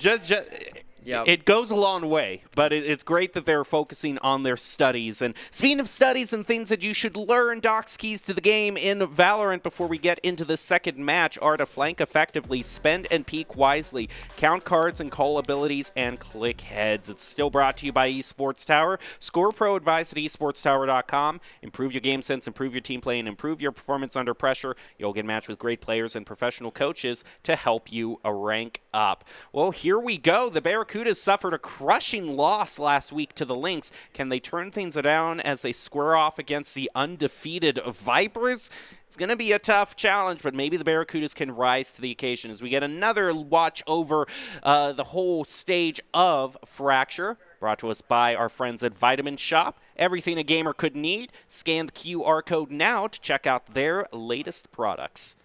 Speaker 3: Yep.
Speaker 2: It goes a long way, but it's great that they're focusing on their studies. And speaking of studies and things that you should learn, Doc's keys to the game in Valorant before we get into the second match are to flank effectively, spend and peek wisely, count cards and call abilities, and click heads. It's still brought to you by Esports Tower. Score Pro advice at esportstower.com. Improve your game sense, improve your team play, and improve your performance under pressure. You'll get matched with great players and professional coaches to help you rank up. Well, here we go. The Barracudas suffered a crushing loss last week to the Lynx. Can they turn things around as they square off against the undefeated Vipers? It's going to be a tough challenge, but maybe the Barracudas can rise to the occasion as we get another watch over the whole stage of Fracture, brought to us by our friends at Vitamin Shop. Everything a gamer could need. Scan the QR code now to check out their latest products.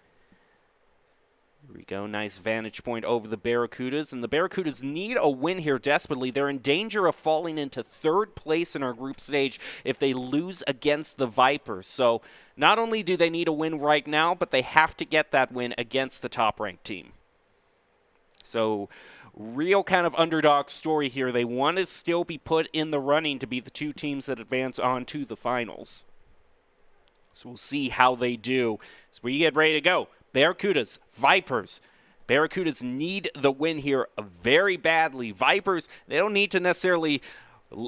Speaker 2: Here we go. Nice vantage point over the Barracudas. And the Barracudas need a win here desperately. They're in danger of falling into third place in our group stage if they lose against the Vipers. So not only do they need a win right now, but they have to get that win against the top-ranked team. So real kind of underdog story here. They want to still be put in the running to be the two teams that advance on to the finals. So we'll see how they do as we get ready to go. Barracudas, Vipers. Barracudas need the win here very badly. Vipers, they don't need to necessarily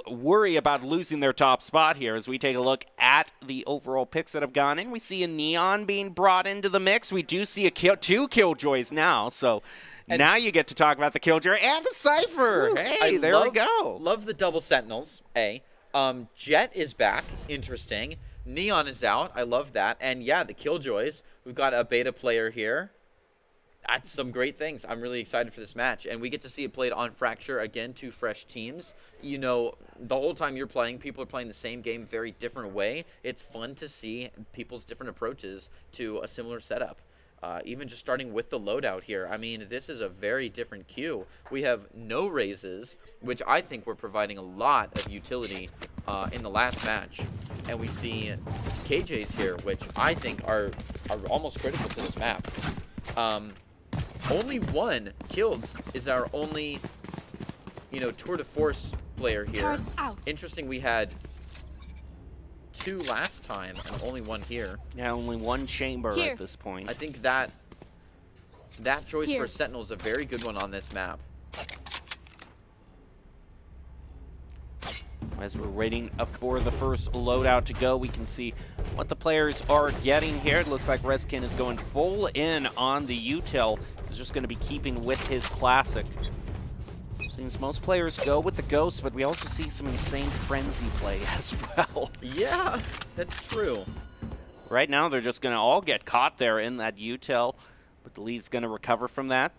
Speaker 2: worry about losing their top spot here. As we take a look at the overall picks that have gone in, we see a Neon being brought into the mix. We do see two Killjoys now, so now you get to talk about the Killjoy and the Cypher. Hey, there we go.
Speaker 3: Love the double Sentinels, Jet is back. Interesting. Neon is out. I love that. And yeah, the Killjoys. We've got a beta player here. That's some great things. I'm really excited for this match. And we get to see it played on Fracture. Again, two fresh teams. You know, the whole time you're playing, people are playing the same game very different way. It's fun to see people's different approaches to a similar setup. Even just starting with the loadout here. I mean, this is a very different queue. We have no raises, which I think we're providing a lot of utility in the last match. And we see KJs here, which I think are almost critical to this map. Only one Kills is our only, tour de force player here. Interesting, we had two last time and only one here.
Speaker 2: Yeah, only one chamber at this point.
Speaker 3: I think that choice for Sentinel is a very good one on this map.
Speaker 2: As we're waiting for the first loadout to go, we can see what the players are getting here. It looks like Reskin is going full in on the util. He's just going to be keeping with his classic. Seems most players go with the Ghost, but we also see some insane frenzy play as well.
Speaker 3: Yeah, that's true.
Speaker 2: Right now, they're just going to all get caught there in that util, but the lead's going to recover from that.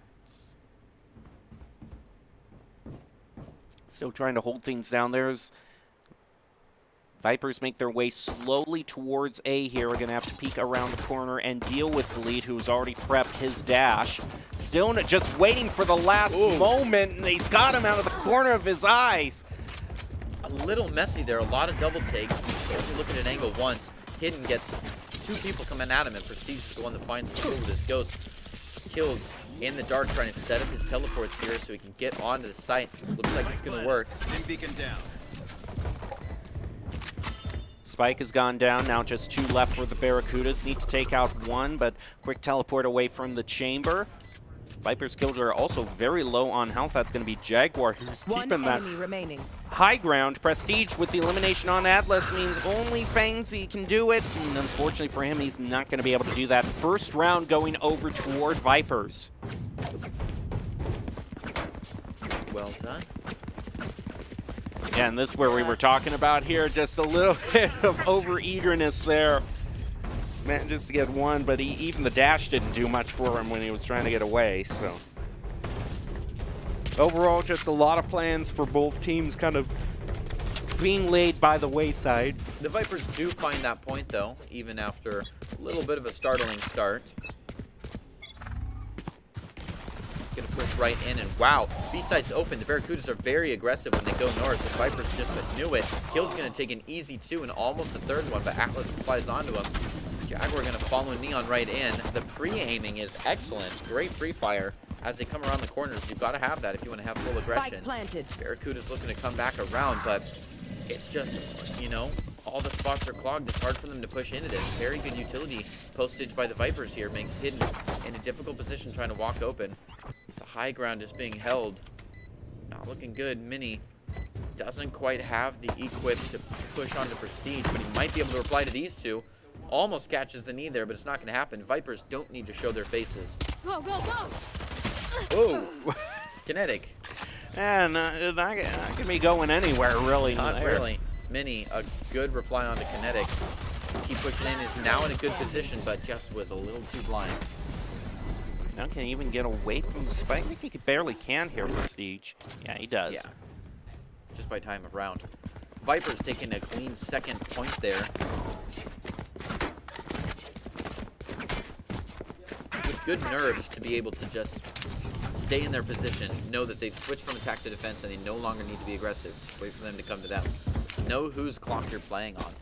Speaker 2: Still trying to hold things down. There's Vipers make their way slowly towards A here. We're going to have to peek around the corner and deal with the lead, who's already prepped his dash. Still just waiting for the last moment, and he's got him out of the corner of his eyes.
Speaker 3: A little messy there, a lot of double takes. If you look at an angle once, Hidden gets 2 people coming at him, and Prestige is the one that finds the kill with his ghost. Kills in the dark, trying to set up his teleports here so he can get onto the site. Looks like it's going to work.
Speaker 6: Beacon down.
Speaker 2: Spike has gone down, now just 2 left for the Barracudas. Need to take out 1, but quick teleport away from the chamber. Viper's killers are also very low on health. That's going to be Jaguar, who's keeping that high ground. Prestige with the elimination on Atlas means only Fangsy can do it. And unfortunately for him, he's not going to be able to do that. First round going over toward Vipers.
Speaker 3: Well done.
Speaker 2: Yeah, and this is where we were talking about here. Just a little bit of over-eagerness there. Manages to get 1, but even the dash didn't do much for him when he was trying to get away, so. Overall, just a lot of plans for both teams kind of being laid by the wayside.
Speaker 3: The Vipers do find that point, though, even after a little bit of a startling start. Gonna push right in, and wow, B-side's open. The Barracudas are very aggressive when they go north. The Vipers just knew it. Kill's gonna take an easy 2 and almost a 3rd one, but Atlas flies onto him. Jaguar gonna follow Neon right in. The pre-aiming is excellent. Great pre-fire. As they come around the corners, you've got to have that if you want to have full aggression. Barracuda's looking to come back around, but it's just, you know, all the spots are clogged. It's hard for them to push into this. Very good utility postage by the Vipers here makes Hidden in a difficult position trying to walk open. The high ground is being held. Not looking good. Mini doesn't quite have the equip to push onto Prestige, but he might be able to reply to these 2. Almost catches the knee there, but it's not going to happen. Vipers don't need to show their faces.
Speaker 7: Go, go, go!
Speaker 3: Oh, Kinetic.
Speaker 2: And not gonna be going anywhere, really.
Speaker 3: Not really. Mini, a good reply onto Kinetic. Keep pushing in, is now in a good position, but just was a little too blind.
Speaker 2: Now can he even get away from the spike? I think he barely can here, Prestige. Yeah, he does.
Speaker 3: Yeah, just by time of round. Vipers taking a clean 2nd point there. With good nerves to be able to just stay in their position, know that they've switched from attack to defense and they no longer need to be aggressive. Wait for them to come to them. Know whose clock you're playing on.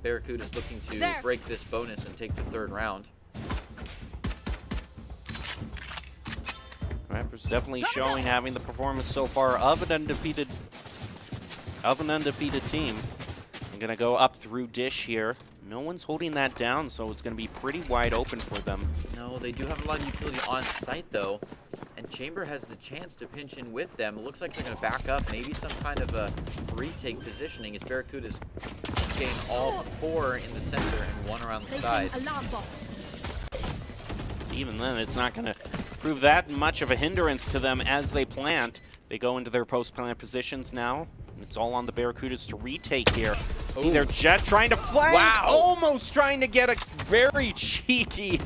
Speaker 3: Barracuda's looking to break this bonus and take the 3rd round.
Speaker 2: Vipers definitely showing having the performance so far of an undefeated team. I'm gonna go up through Dish here. No one's holding that down, so it's gonna be pretty wide open for them.
Speaker 3: No, they do have a lot of utility on site though, and Chamber has the chance to pinch in with them. It looks like they're gonna back up, maybe some kind of a retake positioning as Barracudas gain all 4 in the center and 1 around the side.
Speaker 2: Even then, it's not gonna prove that much of a hindrance to them as they plant. They go into their post-plant positions now. It's all on the Barracudas to retake here. See their Jet trying to flank, almost trying to get a very cheeky,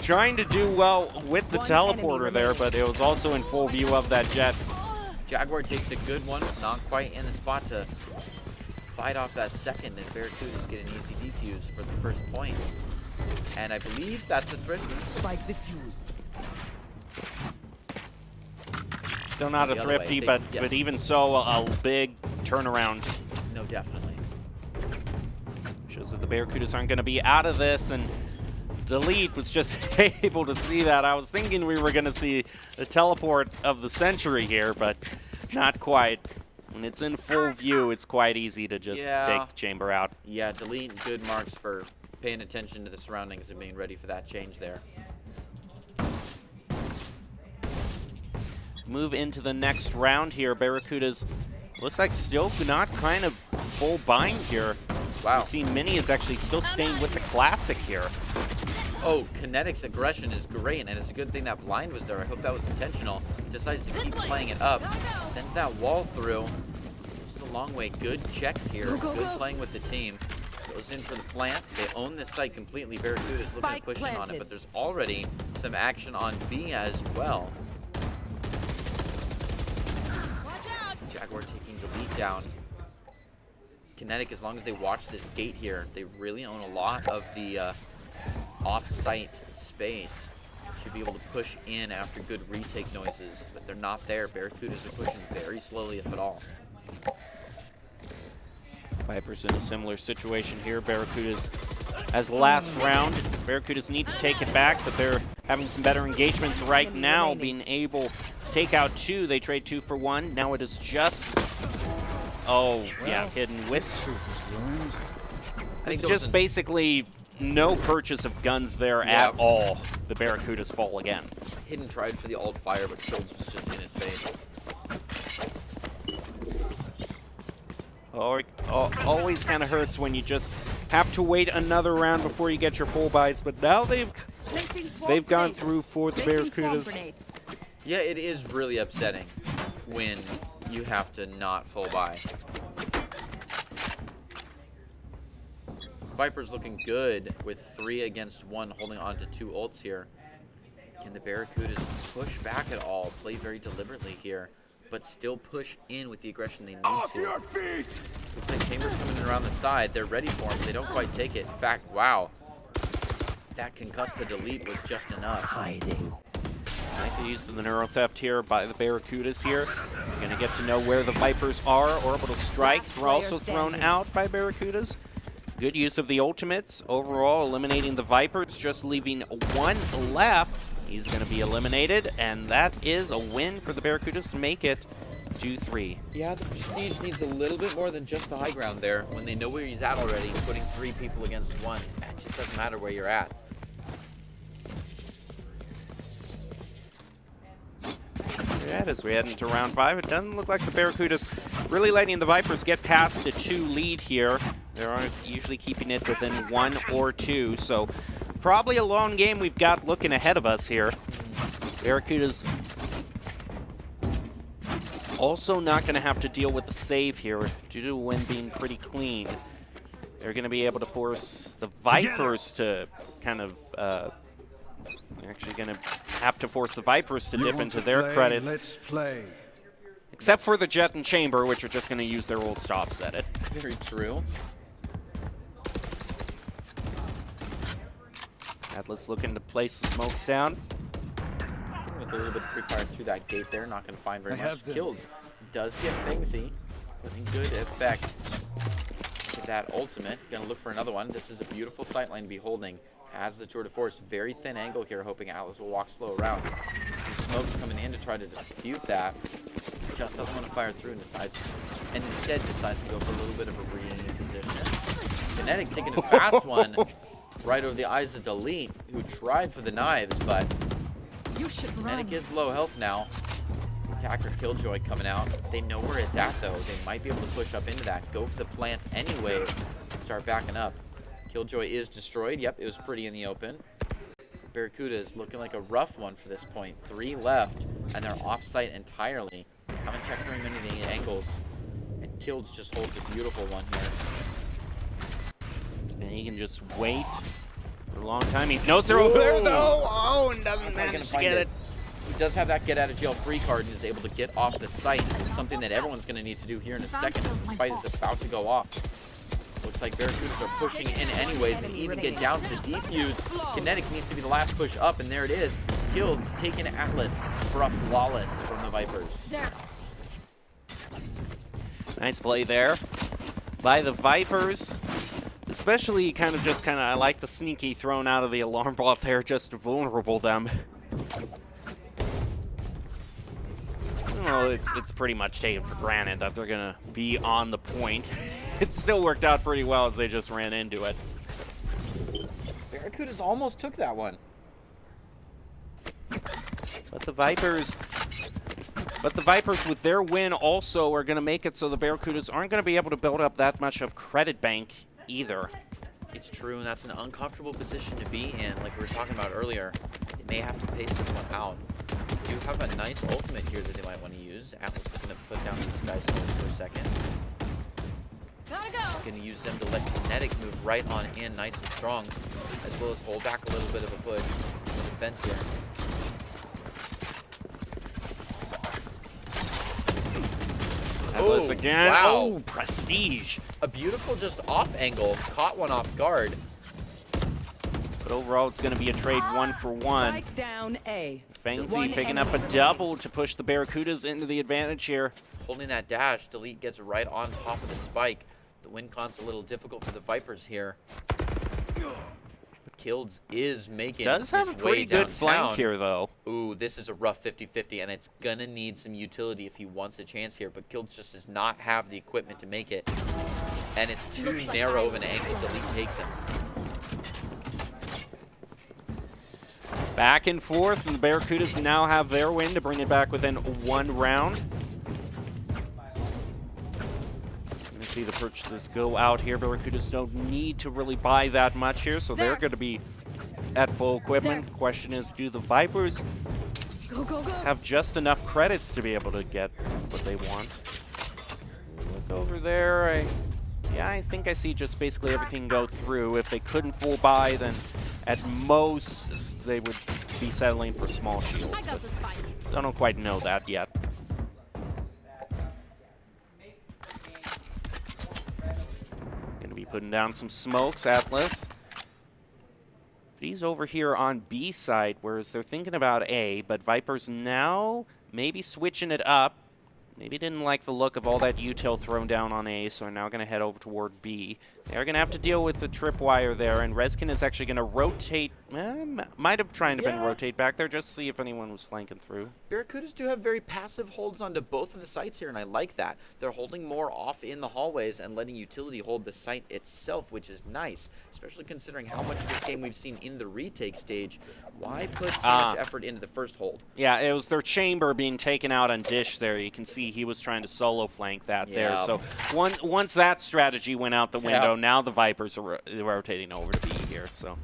Speaker 2: trying to do well with the teleporter there, but it was also in full view of that Jet.
Speaker 3: Jaguar takes a good one, not quite in the spot to fight off that 2nd, and Barracudas get an easy defuse for the 1st point. And I believe that's a Thrifty.
Speaker 7: Spike defused.
Speaker 2: Still not a Thrifty, but even so, a big turnaround.
Speaker 3: No, definitely.
Speaker 2: Shows that the Barracudas aren't going to be out of this, and Delete was just able to see that. I was thinking we were going to see the teleport of the century here, but not quite. When it's in full view, it's quite easy to just take the chamber out.
Speaker 3: Yeah, Delete, good marks for paying attention to the surroundings and being ready for that change there.
Speaker 2: Move into the next round here. Barracudas looks like still not kind of full bind here.
Speaker 3: Wow.
Speaker 2: We see Mini is actually still staying with the classic here.
Speaker 3: Oh, Kinetic's aggression is great, and it's a good thing that blind was there. I hope that was intentional. Decides to keep playing it up. Sends that wall through. Goes the long way. Good checks here. Good playing with the team. Goes in for the plant. They own this site completely. Barracuda's looking to push in on it, but there's already some action on B as well. Jaguar taking the lead down. Kinetic, as long as they watch this gate here, they really own a lot of the off-site space. Should be able to push in after good retake noises, but they're not there. Barracudas are pushing very slowly, if at all.
Speaker 2: Vipers in a similar situation here. Barracudas as last round. Barracudas need to take it back, but they're having some better engagements right now, being able to take out 2. They trade 2 for 1. Now it is just... Oh, yeah, hidden with...
Speaker 3: I think
Speaker 2: It's just basically no purchase of guns there at all. The Barracudas fall again.
Speaker 3: Hidden tried for the alt fire, but Kills was just in his face.
Speaker 2: Always kind of hurts when you just have to wait another round before you get your full buys, but now they've gone through for the Barracudas.
Speaker 3: Yeah, it is really upsetting when you have to not full buy. Viper's looking good with 3 against 1, holding on to 2 ults here. Can the Barracudas push back at all? Play very deliberately here, but still push in with the aggression they need to. Looks like Chamber's coming in around the side. They're ready for him. They don't quite take it. In fact, wow. That concuss to delete was just enough.
Speaker 1: Hiding.
Speaker 2: Nice use of the Neuro Theft here by the Barracudas here. You're going to get to know where the Vipers are. Orbital Strike. They're also thrown out by Barracudas. Good use of the ultimates. Overall, eliminating the Vipers, just leaving 1 left. He's going to be eliminated, and that is a win for the Barracudas to make it 2-3.
Speaker 3: Yeah, the Prestige needs a little bit more than just the high ground there. When they know where he's at already, putting 3 people against 1, it just doesn't matter where you're at.
Speaker 2: Yeah, as we head into round 5, it doesn't look like the Barracudas really letting the Vipers get past a 2 lead here. They aren't usually keeping it within 1 or 2, so probably a long game we've got looking ahead of us here. Barracudas also not going to have to deal with the save here due to the win being pretty clean. They're going to be able to force the Vipers to kind of... they're actually going to have to force the Vipers to dip into their credits.
Speaker 1: Let's play.
Speaker 2: Except for the Jet and Chamber, which are just going to use their ult to offset it.
Speaker 3: Very true.
Speaker 2: Atlas looking to place the smokes down.
Speaker 3: With a little bit of pre-fire through that gate there, not going to find very much. Kills does get Fingsy, putting good effect to that ultimate. Going to look for another one. This is a beautiful sightline to be holding. Has the tour de force. Very thin angle here, hoping Atlas will walk slow around. Some smokes coming in to try to dispute that. Just doesn't want to fire through and instead decides to go for a little bit of a reposition. Kinetic taking a fast one right over the eyes of Delete, who tried for the knives, but Kinetic is low health now. Attacker Killjoy coming out. They know where it's at, though. They might be able to push up into that. Go for the plant anyways. Start backing up. Killjoy is destroyed. Yep, it was pretty in the open. Barracuda is looking like a rough one for this point. 3 left, and they're off-site entirely. Haven't checked very many of the angles. And Kills just holds a beautiful one here.
Speaker 2: And he can just wait for a long time. He knows they're over there, though. Oh, and doesn't manage to get it.
Speaker 3: He does have that get-out-of-jail-free card and is able to get off the site. Something that everyone's going to need to do here in a second as the fight is about to go off. Looks like Barracudas are pushing in anyways and even get down to the defuse. Kinetic needs to be the last push up, and there it is. Kills taking Atlas for a flawless from the Vipers.
Speaker 2: Nice play there by the Vipers. Especially I like the sneaky thrown out of the alarm bot there just to vulnerable them. Well, it's pretty much taken for granted that they're going to be on the point. It still worked out pretty well as they just ran into it.
Speaker 3: Barracudas almost took that one.
Speaker 2: But the Vipers with their win also are going to make it so the Barracudas aren't going to be able to build up that much of credit bank either.
Speaker 3: It's true, and that's an uncomfortable position to be in. Like we were talking about earlier, they may have to pace this one out. They do have a nice ultimate here that they might want to use. Atlas is going to put down the Sky Stone for a second. Going to use them to let Kinetic move right on in nice and strong, as well as hold back a little bit of a push in the defense here.
Speaker 2: Atlas again.
Speaker 3: Wow.
Speaker 2: Oh, Prestige.
Speaker 3: A beautiful just off angle. Caught one off guard.
Speaker 2: But overall, it's going to be a trade 1-for-1.
Speaker 6: Spike down A.
Speaker 2: Fengsy
Speaker 6: One
Speaker 2: picking
Speaker 6: enemy
Speaker 2: up a
Speaker 6: remaining.
Speaker 2: double to push the Barracudas into the advantage here.
Speaker 3: Holding that dash, Delete gets right on top of the spike. The win con's a little difficult for the Vipers here. But Kilds is making
Speaker 2: Does have a
Speaker 3: his
Speaker 2: pretty
Speaker 3: way
Speaker 2: good
Speaker 3: downtown.
Speaker 2: flank here, though.
Speaker 3: Ooh, this is a rough 50-50, and it's gonna need some utility if he wants a chance here. But Kilds just does not have the equipment to make it, and it's too narrow of an angle. Delete takes him.
Speaker 2: Back and forth, and the Barracudas now have their win to bring it back within 1 round. You see the purchases go out here. Barracudas don't need to really buy that much here, so they're going to be at full equipment. Question is, do the Vipers
Speaker 6: Go, go, go.
Speaker 2: have just enough credits to be able to get what they want? Look over there. Yeah, I think I see just basically everything go through. If they couldn't full buy, then at most they would be settling for small shields.
Speaker 6: I got the spike.
Speaker 2: I don't quite know that yet. Gonna be putting down some smokes, Atlas. But he's over here on B side, whereas they're thinking about A, but Vipers now maybe switching it up. Maybe didn't like the look of all that util thrown down on A, so are now going to head over toward B. They're going to have to deal with the tripwire there, and Reskin is actually going to rotate. Might have tried to been rotate back there just to see if anyone was flanking through.
Speaker 3: Barracudas do have very passive holds onto both of the sites here, and I like that. They're holding more off in the hallways and letting utility hold the site itself, which is nice, especially considering how much of this game we've seen in the retake stage. Why put too much effort into the first hold?
Speaker 2: Yeah, it was their chamber being taken out on Dish there. You can see he was trying to solo flank that there. So once that strategy went out the window, now the Vipers are rotating over to B here. So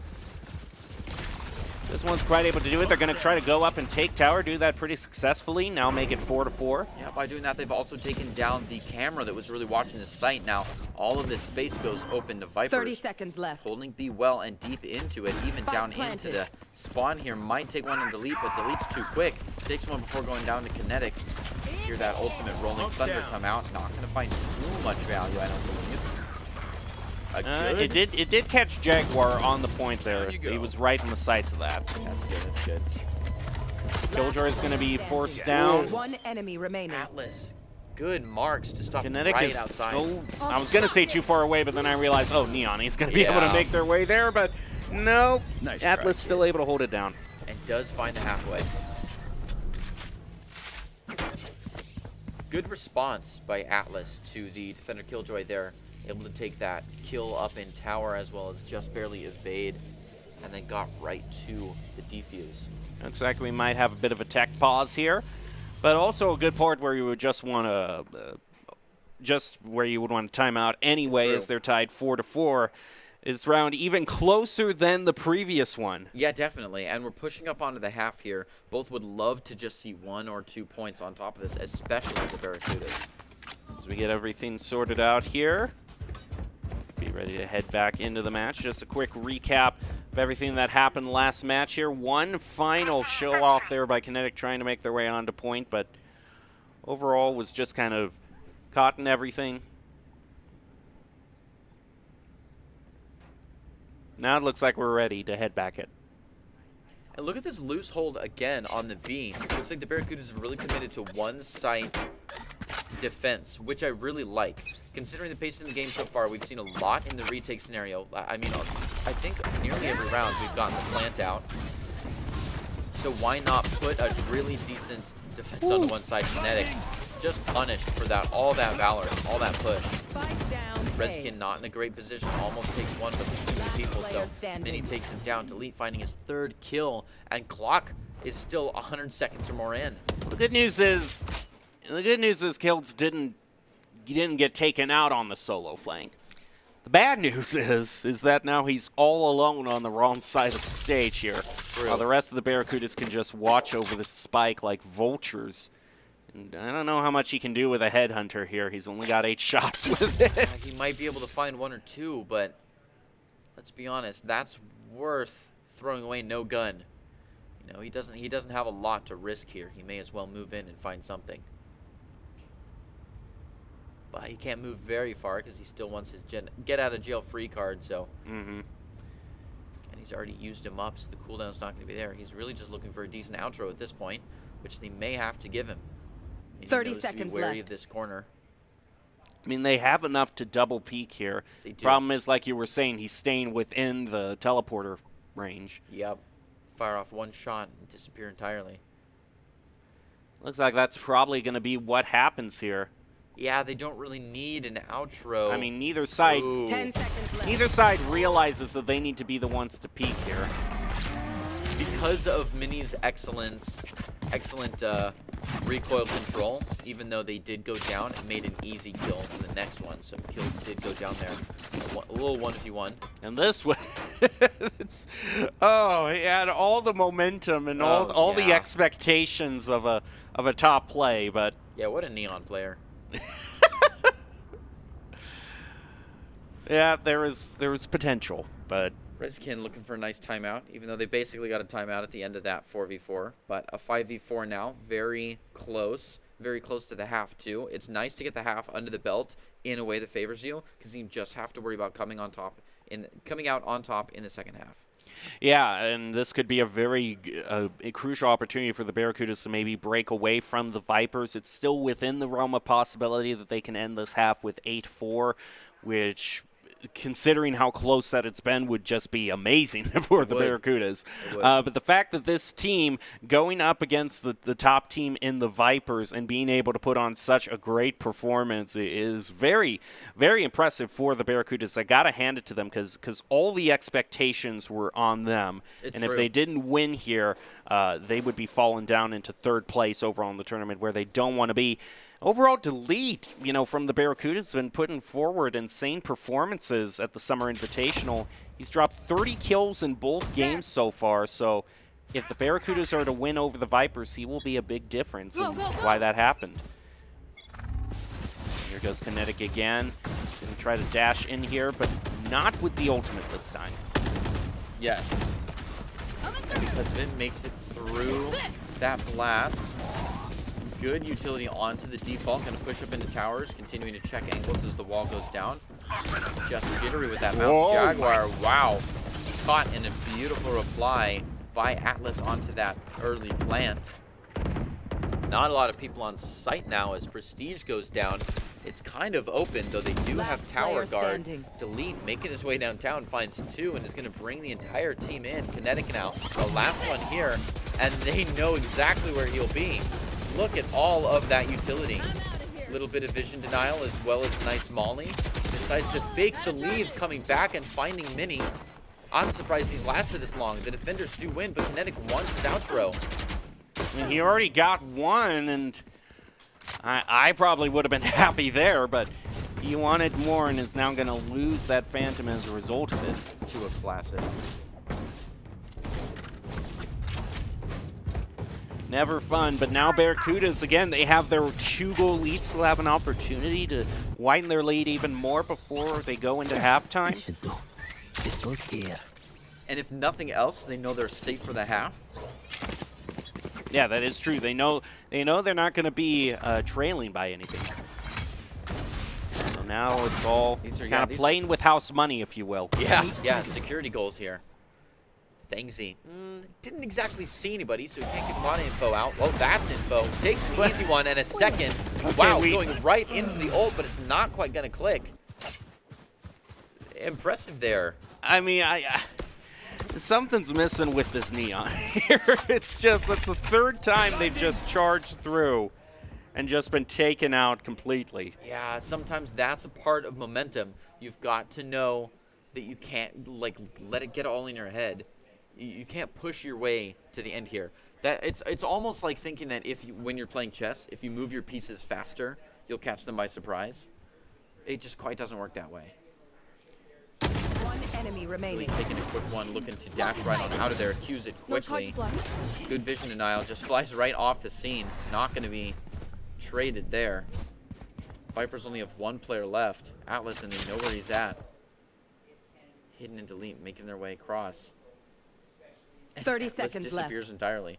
Speaker 2: this one's quite able to do it. They're going to try to go up and take tower, do that pretty successfully. Now make it 4-4.
Speaker 3: Yeah, by doing that, they've also taken down the camera that was really watching the site. Now, all of this space goes open to Vipers.
Speaker 6: 30 seconds left.
Speaker 3: Holding B well and deep into it, even
Speaker 6: Spike
Speaker 3: down
Speaker 6: planted.
Speaker 3: into the spawn here. Might take one and delete, but deletes too quick. Takes one before going down to kinetic. Hear that ultimate rolling thunder come out. Not going to find too much value, I don't believe.
Speaker 2: It did catch Jaguar on the point there. He was right in the sights of that.
Speaker 3: That's good, that's good.
Speaker 2: Killjoy is going to be forced down.
Speaker 6: One enemy remaining.
Speaker 3: Atlas, good marks to stop
Speaker 2: Kinetic
Speaker 3: right
Speaker 2: is
Speaker 3: outside.
Speaker 2: I was going to say too far away, but then I realized, oh, Neon, he's going to be able to make their way there, but no. Atlas still able to hold it down.
Speaker 3: And does find the halfway. Good response by Atlas to the defender Killjoy there. Able to take that kill up in tower as well as just barely evade, and then got right to the defuse.
Speaker 2: Looks like we might have a bit of a tech pause here, but also a good part where you would just want to, time out anyway, as they're tied 4-4. This round even closer than the previous one.
Speaker 3: Yeah, definitely, and we're pushing up onto the half here. Both would love to just see 1 or 2 points on top of this, especially the Barracudas.
Speaker 2: As we get everything sorted out here, be ready to head back into the match. Just a quick recap of everything that happened last match here. One final show off there by Kinetic trying to make their way onto point, but overall was just kind of caught in everything. Now it looks like we're ready to head back in.
Speaker 3: And look at this loose hold again on the V. Looks like the Barracudas have really committed to one site defense, which I really like. Considering the pace in the game so far, we've seen a lot in the retake scenario. I mean, I think nearly every round we've gotten the slant out. So why not put a really decent defense on one side? Kinetic just punished for that, all that valor, all that push.
Speaker 6: Spike down A.
Speaker 3: Redskin not in a great position, almost takes one, but there's too many people, so Mini takes him down. Delete finding his 3rd kill, and clock is still 100 seconds or more in.
Speaker 2: The good news is Kilds didn't get taken out on the solo flank. The bad news is that now he's all alone on the wrong side of the stage here. While the rest of the Barracudas can just watch over the spike like vultures. And I don't know how much he can do with a headhunter here. He's only got 8 shots with it.
Speaker 3: He might be able to find 1 or 2, but let's be honest, that's worth throwing away no gun. You know, he doesn't have a lot to risk here. He may as well move in and find something. but he can't move very far because he still wants his get out of jail free card. So, and he's already used him up, so the cooldown's not going to be there. He's really just looking for a decent outro at this point, which they may have to give him. And
Speaker 6: 30
Speaker 3: he knows
Speaker 6: seconds
Speaker 3: to be wary
Speaker 6: left.
Speaker 3: of this corner.
Speaker 2: I mean, they have enough to double peek here.
Speaker 3: They do.
Speaker 2: Problem is, like you were saying, he's staying within the teleporter range.
Speaker 3: Yep. Fire off one shot and disappear entirely.
Speaker 2: Looks like that's probably going to be what happens here.
Speaker 3: Yeah, they don't really need an outro.
Speaker 2: I mean, neither side,
Speaker 3: Ooh.
Speaker 6: 10 seconds left.
Speaker 2: neither side realizes that they need to be the ones to peek here.
Speaker 3: Because of Mini's excellent recoil control, even though they did go down, it made an easy kill for the next one. So kills did go down there. A little 1v1.
Speaker 2: And this one, oh, he had all the momentum and all the
Speaker 3: yeah.
Speaker 2: expectations of a top play, but
Speaker 3: Yeah, what a Neon player.
Speaker 2: yeah, there was potential, but
Speaker 3: Rezkin looking for a nice timeout, even though they basically got a timeout at the end of that 4v4. But a 5v4 now, very close to the half too. It's nice to get the half under the belt in a way that favors you, because you just have to worry about coming out on top in the second half.
Speaker 2: yeah, and this could be a very a crucial opportunity for the Barracudas to maybe break away from the Vipers. It's still within the realm of possibility that they can end this half with 8-4, which, considering how close that it's been, would just be amazing for the Barracudas. But the fact that this team going up against the top team in the Vipers and being able to put on such a great performance is very, very impressive for the Barracudas. I got to hand it to them because all the expectations were on them.
Speaker 3: It's
Speaker 2: and
Speaker 3: true.
Speaker 2: if they didn't win here, they would be falling down into third place overall in the tournament, where they don't want to be. Overall, Delete, from the Barracudas, has been putting forward insane performances at the Summer Invitational. He's dropped 30 kills in both games so far, so if the Barracudas are to win over the Vipers, he will be a big difference in why that happened. Here goes Kinetic again. Going to try to dash in here, but not with the ultimate this time.
Speaker 3: Yes. And because Vin makes it through that blast. Good utility onto the default, going to push up into towers, continuing to check angles as the wall goes down. Just jittery with that mouse Jaguar. Wow. Caught in a beautiful reply by Atlas onto that early plant. Not a lot of people on site now as Prestige goes down. It's kind of open, though they do have tower guard. Delete making his way downtown, finds two, and is going to bring the entire team in. Kinetic now, the last one here, and they know exactly where he'll be. Look at all of that utility. A little bit of vision denial as well as nice molly. Decides to fake the leave, coming back and finding Mini. I'm surprised he's lasted this long. The defenders do win, but Kinetic wants his outro.
Speaker 2: I mean, he already got one, and I probably would have been happy there, but he wanted more and is now going to lose that Phantom as a result of it.
Speaker 3: To a classic.
Speaker 2: Never fun, but now Barracudas, again, they have their 2-goal leads. They'll have an opportunity to widen their lead even more before they go into halftime.
Speaker 3: And if nothing else, they know they're safe for the half.
Speaker 2: Yeah, that is true. They know they're not going to be trailing by anything. So now it's all kind of playing with house money, if you will.
Speaker 3: Yeah, security goals here. Thangsy didn't exactly see anybody, so he can't get a lot of info out. Well, that's info. Takes an easy one and a second. Wow, going right into the ult, but it's not quite going to click. Impressive there.
Speaker 2: I mean, something's missing with this Neon here. It's just, that's the third time they've just charged through and just been taken out completely.
Speaker 3: Yeah, sometimes that's a part of momentum. You've got to know that you can't, let it get all in your head. You can't push your way to the end here. It's almost like thinking that when you're playing chess, if you move your pieces faster, you'll catch them by surprise. It just quite doesn't work that way.
Speaker 6: One enemy remaining.
Speaker 3: Taking a quick one, looking to dash right on out of there, accuse it quickly. Good vision denial, just flies right off the scene. Not going to be traded there. Vipers only have one player left, Atlas, and they know where he's at. Hidden and Delete, making their way across.
Speaker 6: 30
Speaker 3: Atlas
Speaker 6: seconds left.
Speaker 3: disappears entirely.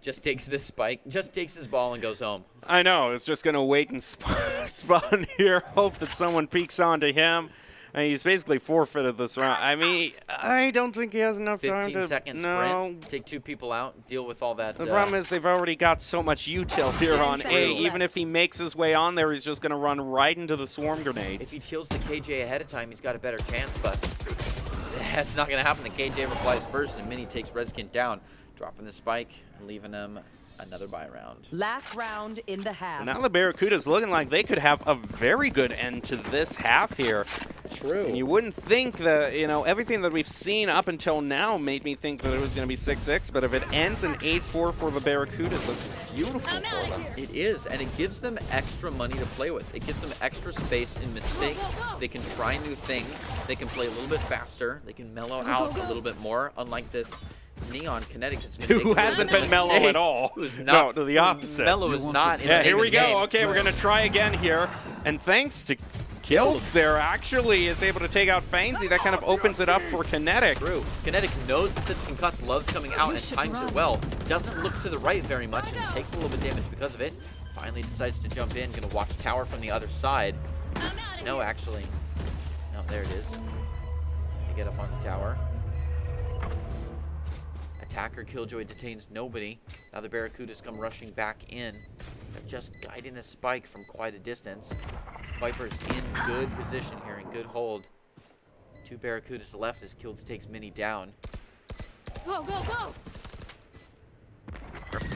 Speaker 3: Just takes this spike, just takes his ball and goes home.
Speaker 2: I know. It's just going to wait and spawn here, hope that someone peeks onto him. And he's basically forfeited this round. I mean, I don't think he has enough time to...
Speaker 3: 15-second
Speaker 2: no.
Speaker 3: sprint, take 2 people out, deal with all that.
Speaker 2: The problem is they've already got so much util here on A. Even if he makes his way on there, he's just going to run right into the swarm grenades.
Speaker 3: If he kills the KJ ahead of time, he's got a better chance, but that's not going to happen. The KJ replies first, and Mini takes Redskin down, dropping the spike and leaving him another buy round.
Speaker 6: Last round in the half.
Speaker 2: Now the Barracudas looking like they could have a very good end to this half here.
Speaker 3: True.
Speaker 2: And you wouldn't think that, you know, everything that we've seen up until now made me think that it was going to be 6-6, but if it ends in 8-4 for the Barracudas, that's beautiful for them.
Speaker 3: It is, and it gives them extra money to play with. It gives them extra space in mistakes. They can try new things. They can play a little bit faster. They can mellow out a little bit more, unlike this Neon Kinetic has been
Speaker 2: Who hasn't been mellow at all.
Speaker 3: Who's
Speaker 2: No,
Speaker 3: not,
Speaker 2: to the opposite.
Speaker 3: Mellow is not in
Speaker 2: Yeah,
Speaker 3: the
Speaker 2: here
Speaker 3: name
Speaker 2: we
Speaker 3: of the
Speaker 2: go.
Speaker 3: game.
Speaker 2: Okay, we're going to try again here. And thanks to Kills there, actually is able to take out Fainsy. That kind of opens it up for Kinetic.
Speaker 3: True. Kinetic knows that this concuss loves coming out and times it well. Doesn't look to the right very much and takes a little bit of damage because of it. Finally decides to jump in. Gonna watch tower from the other side. No, actually. No, there it is. Gonna get up on the tower. Attacker Killjoy detains nobody. Now the Barracudas come rushing back in. They're just guiding the spike from quite a distance. Viper's in good position here, in good hold. 2 Barracudas left as Kills takes Mini down.
Speaker 6: Go, go, go!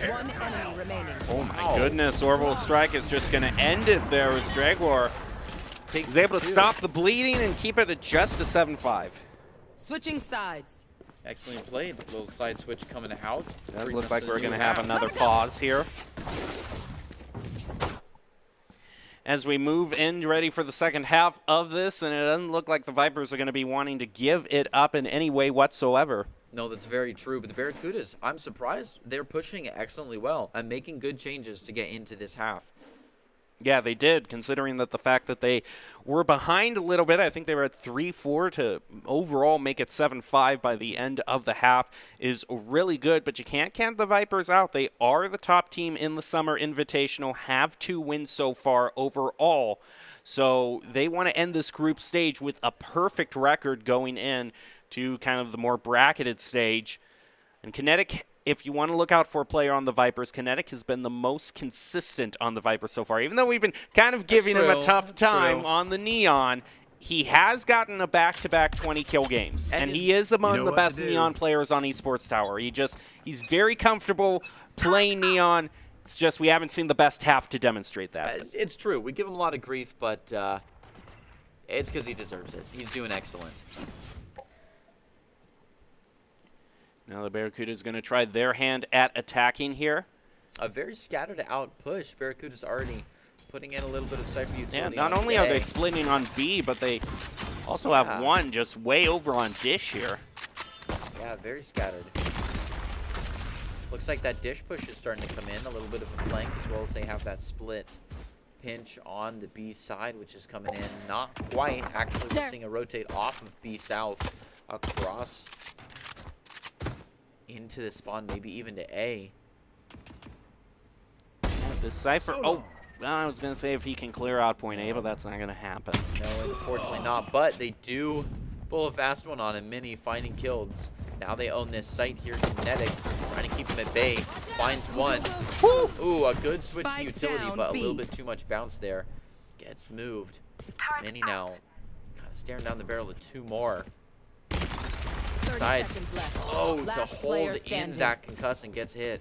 Speaker 6: 1 enemy remaining.
Speaker 2: Oh my goodness, Orbital Strike is just going to end it there as Jaguar is able to stop the bleeding and keep it at just a 7-5.
Speaker 6: Switching sides.
Speaker 3: Excellent played. Little side switch coming out.
Speaker 2: Does look like we're going to have another pause here. As we move in, ready for the second half of this, and it doesn't look like the Vipers are going to be wanting to give it up in any way whatsoever.
Speaker 3: No, that's very true. But the Barracudas, I'm surprised. They're pushing excellently well and making good changes to get into this half.
Speaker 2: Yeah, they did, considering that the fact that they were behind a little bit. I think they were at 3-4 to overall make it 7-5 by the end of the half is really good, but you can't count the Vipers out. They are the top team in the Summer Invitational, have 2 wins so far overall. So they want to end this group stage with a perfect record going in to kind of the more bracketed stage. And Kinetic, if you want to look out for a player on the Vipers, Kinetic has been the most consistent on the Vipers so far. Even though we've been kind of giving him a tough time on the Neon, he has gotten a back-to-back 20-kill games. And he is among the best Neon players on Esports Tower. He's very comfortable playing Neon. It's just we haven't seen the best half to demonstrate that.
Speaker 3: It's true. We give him a lot of grief, but it's because he deserves it. He's doing excellent.
Speaker 2: Now the Barracuda is going to try their hand at attacking here.
Speaker 3: A very scattered out push. Barracuda's already putting in a little bit of Cypher utility.
Speaker 2: Yeah, not only are they splitting on B, but they also have one just way over on Dish here.
Speaker 3: Yeah, very scattered. Looks like that Dish push is starting to come in. A little bit of a flank, as well as they have that split pinch on the B side, which is coming in. Not quite. Actually, we're seeing a rotate off of B South across into the spawn, maybe even to A.
Speaker 2: The Cypher, I was going to say if he can clear out point A, but that's not going to happen.
Speaker 3: No, unfortunately not, but they do pull a fast one on him. Mini finding kills. Now they own this site here. Kinetic trying to keep him at bay. Finds one. Woo! Ooh, a good switch to utility, but a little bit too much bounce there. Gets moved. Mini now kind of staring down the barrel of 2 more. Decides, to hold in that concuss and gets hit.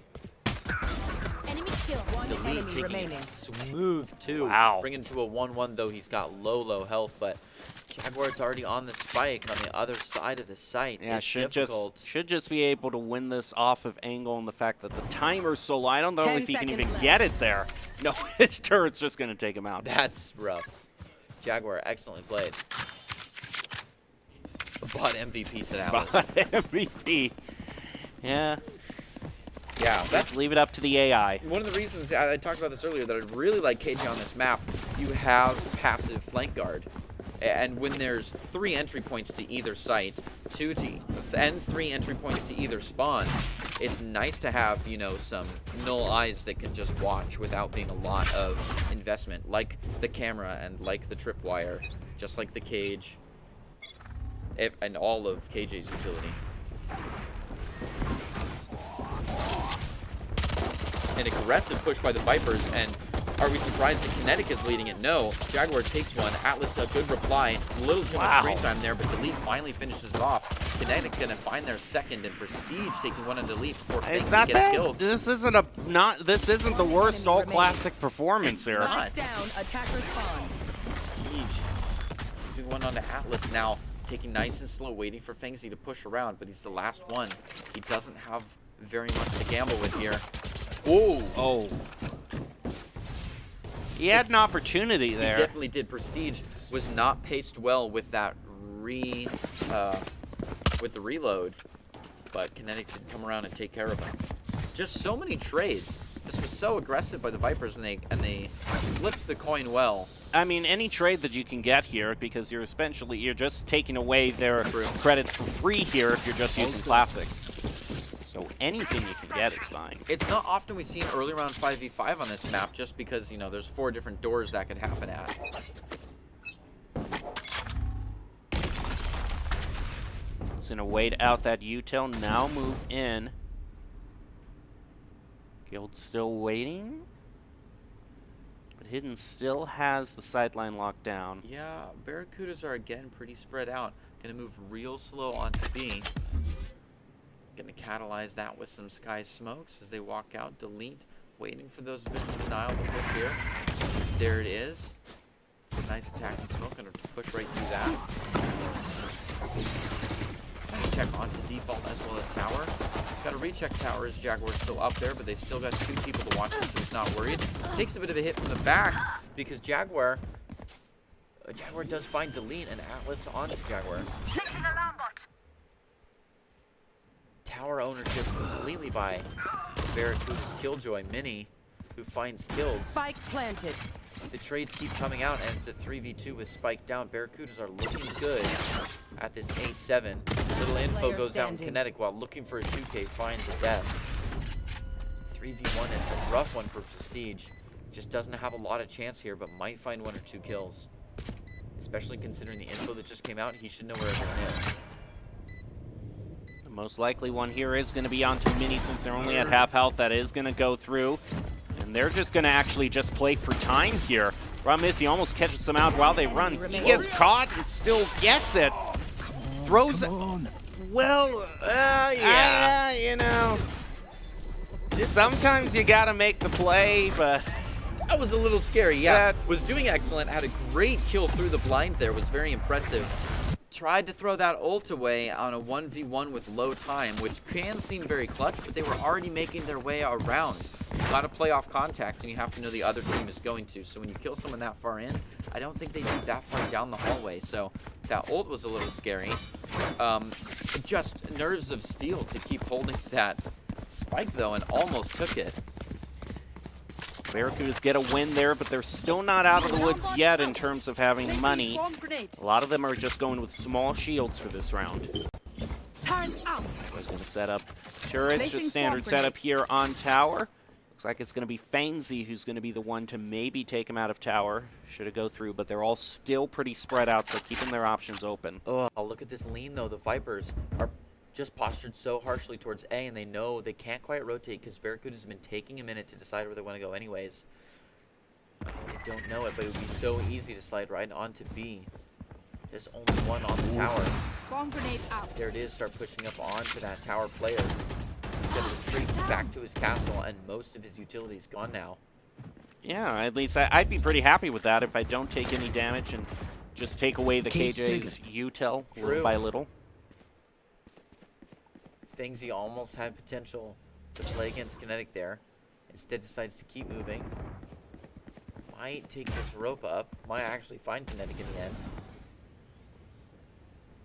Speaker 6: Enemy kill.
Speaker 3: Delete taking it smooth too.
Speaker 2: Wow.
Speaker 3: Bringing it to a 1-1 though. He's got low health, but Jaguar's already on the spike on the other side of the site.
Speaker 2: Yeah,
Speaker 3: it's
Speaker 2: should
Speaker 3: difficult.
Speaker 2: just be able to win this off of angle and the fact that the timer's so low. I don't know
Speaker 6: 10
Speaker 2: if he can even
Speaker 6: seconds left.
Speaker 2: get it there. No, his turret's just going to take him out.
Speaker 3: That's rough. Jaguar excellently played. Bought MVP said Alice.
Speaker 2: MVP. Yeah.
Speaker 3: Yeah,
Speaker 2: Let's leave it up to the AI.
Speaker 3: one of the reasons I talked about this earlier that I really like KJ on this map. You have passive flank guard, and when there's 3 entry points to either site, 2 to and 3 entry points to either spawn, it's nice to have, you know, some null eyes that can just watch without being a lot of investment, like the camera and like the tripwire, just like the cage, and all of KJ's utility. An aggressive push by the Vipers, and are we surprised that Kinetic is leading it? No. Jaguar takes one. Atlas, a good reply. A little too much screen time there, but Delete finally finishes it off. Kinetic gonna find their second, and Prestige taking one on Delete before
Speaker 2: It's
Speaker 3: Fancy
Speaker 2: not
Speaker 3: gets
Speaker 2: bad.
Speaker 3: killed.
Speaker 2: This isn't the worst all classic performance here.
Speaker 3: not.
Speaker 6: Down, attacker spawn.
Speaker 3: Prestige moving one onto Atlas now, taking nice and slow, waiting for Fengsy to push around, but he's the last one. He doesn't have very much to gamble with here.
Speaker 2: Oh. He had an opportunity there.
Speaker 3: He definitely did. Prestige was not paced well with that with the reload, but Kinetic did come around and take care of him. Just so many trades. This was so aggressive by the Vipers, and they flipped the coin well.
Speaker 2: I mean, any trade that you can get here, because you're just taking away their credits for free here if you're just using classics. So anything you can get is fine.
Speaker 3: It's not often we've seen early round 5v5 on this map, just because, you know, there's 4 different doors that could happen at.
Speaker 2: He's going to wait out that util, now move in. Guild still waiting. But Hidden still has the sideline locked down.
Speaker 3: Yeah, Barracudas are again pretty spread out. Gonna move real slow onto B. Gonna catalyze that with some sky smokes as they walk out. Delete, waiting for those vision denial to push here. There it is. It's a nice attacking smoke, gonna push right through that. Gonna check onto default as well as tower. Got to recheck tower as Jaguar's still up there, but they've still got 2 people to watch him, so he's not worried. Takes a bit of a hit from the back because Jaguar does find Delete and Atlas onto Jaguar. Tower ownership completely by Barracuda's Killjoy Mini, who finds kills.
Speaker 6: Spike planted.
Speaker 3: The trades keep coming out, and it's a 3v2 with Spike down. Barracudas are looking good at this 8-7. Little info
Speaker 6: Player
Speaker 3: goes out in
Speaker 6: standing.
Speaker 3: Kinetic while looking for a 2K, finds a death. 3v1, it's a rough one for Prestige. Just doesn't have a lot of chance here, but might find 1 or 2 kills. Especially considering the info that just came out, he should know where everyone is.
Speaker 2: The most likely one here is going to be onto Mini since they're only at half health. That is going to go through. And they're just going to actually just play for time here. Problem is, he almost catches them out while they run. He gets caught and still gets it. Throws it. Well, yeah, you know. Sometimes you got to make the play, but
Speaker 3: That was a little scary, yeah. Was doing excellent, had a great kill through the blind there, was very impressive. Tried to throw that ult away on a 1v1 with low time, which can seem very clutch, but they were already making their way around. You've got to play off contact, and you have to know the other team is going to. So when you kill someone that far in, I don't think they do that far down the hallway. So that ult was a little scary. Just nerves of steel to keep holding that spike, though, and almost took it.
Speaker 2: Barracudas get a win there, but they're still not out of the woods yet in terms of having money. A lot of them are just going with small shields for this round.
Speaker 6: Time out.
Speaker 2: I was going to set up turrets,
Speaker 6: Placing
Speaker 2: just standard
Speaker 6: swamp
Speaker 2: setup here on tower. Looks like it's going to be Fainsy who's going to be the one to maybe take him out of tower. Should have go through, but they're all still pretty spread out, so keeping their options open.
Speaker 3: Oh, look at this lean, though. The Vipers are just postured so harshly towards A, and they know they can't quite rotate because Barracuda's been taking a minute to decide where they want to go anyways. They don't know it, but it would be so easy to slide right onto B. There's only one on the tower.
Speaker 6: Bomb grenade out.
Speaker 3: There it is, start pushing up onto that tower player. He's got to retreat back to his castle, and most of his utility's gone now.
Speaker 2: Yeah, at least I'd be pretty happy with that if I don't take any damage and just take away the KJ's util little by little.
Speaker 3: Things he almost had potential to play against Kinetic there. Instead decides to keep moving. Might take this rope up. Might actually find Kinetic in the end.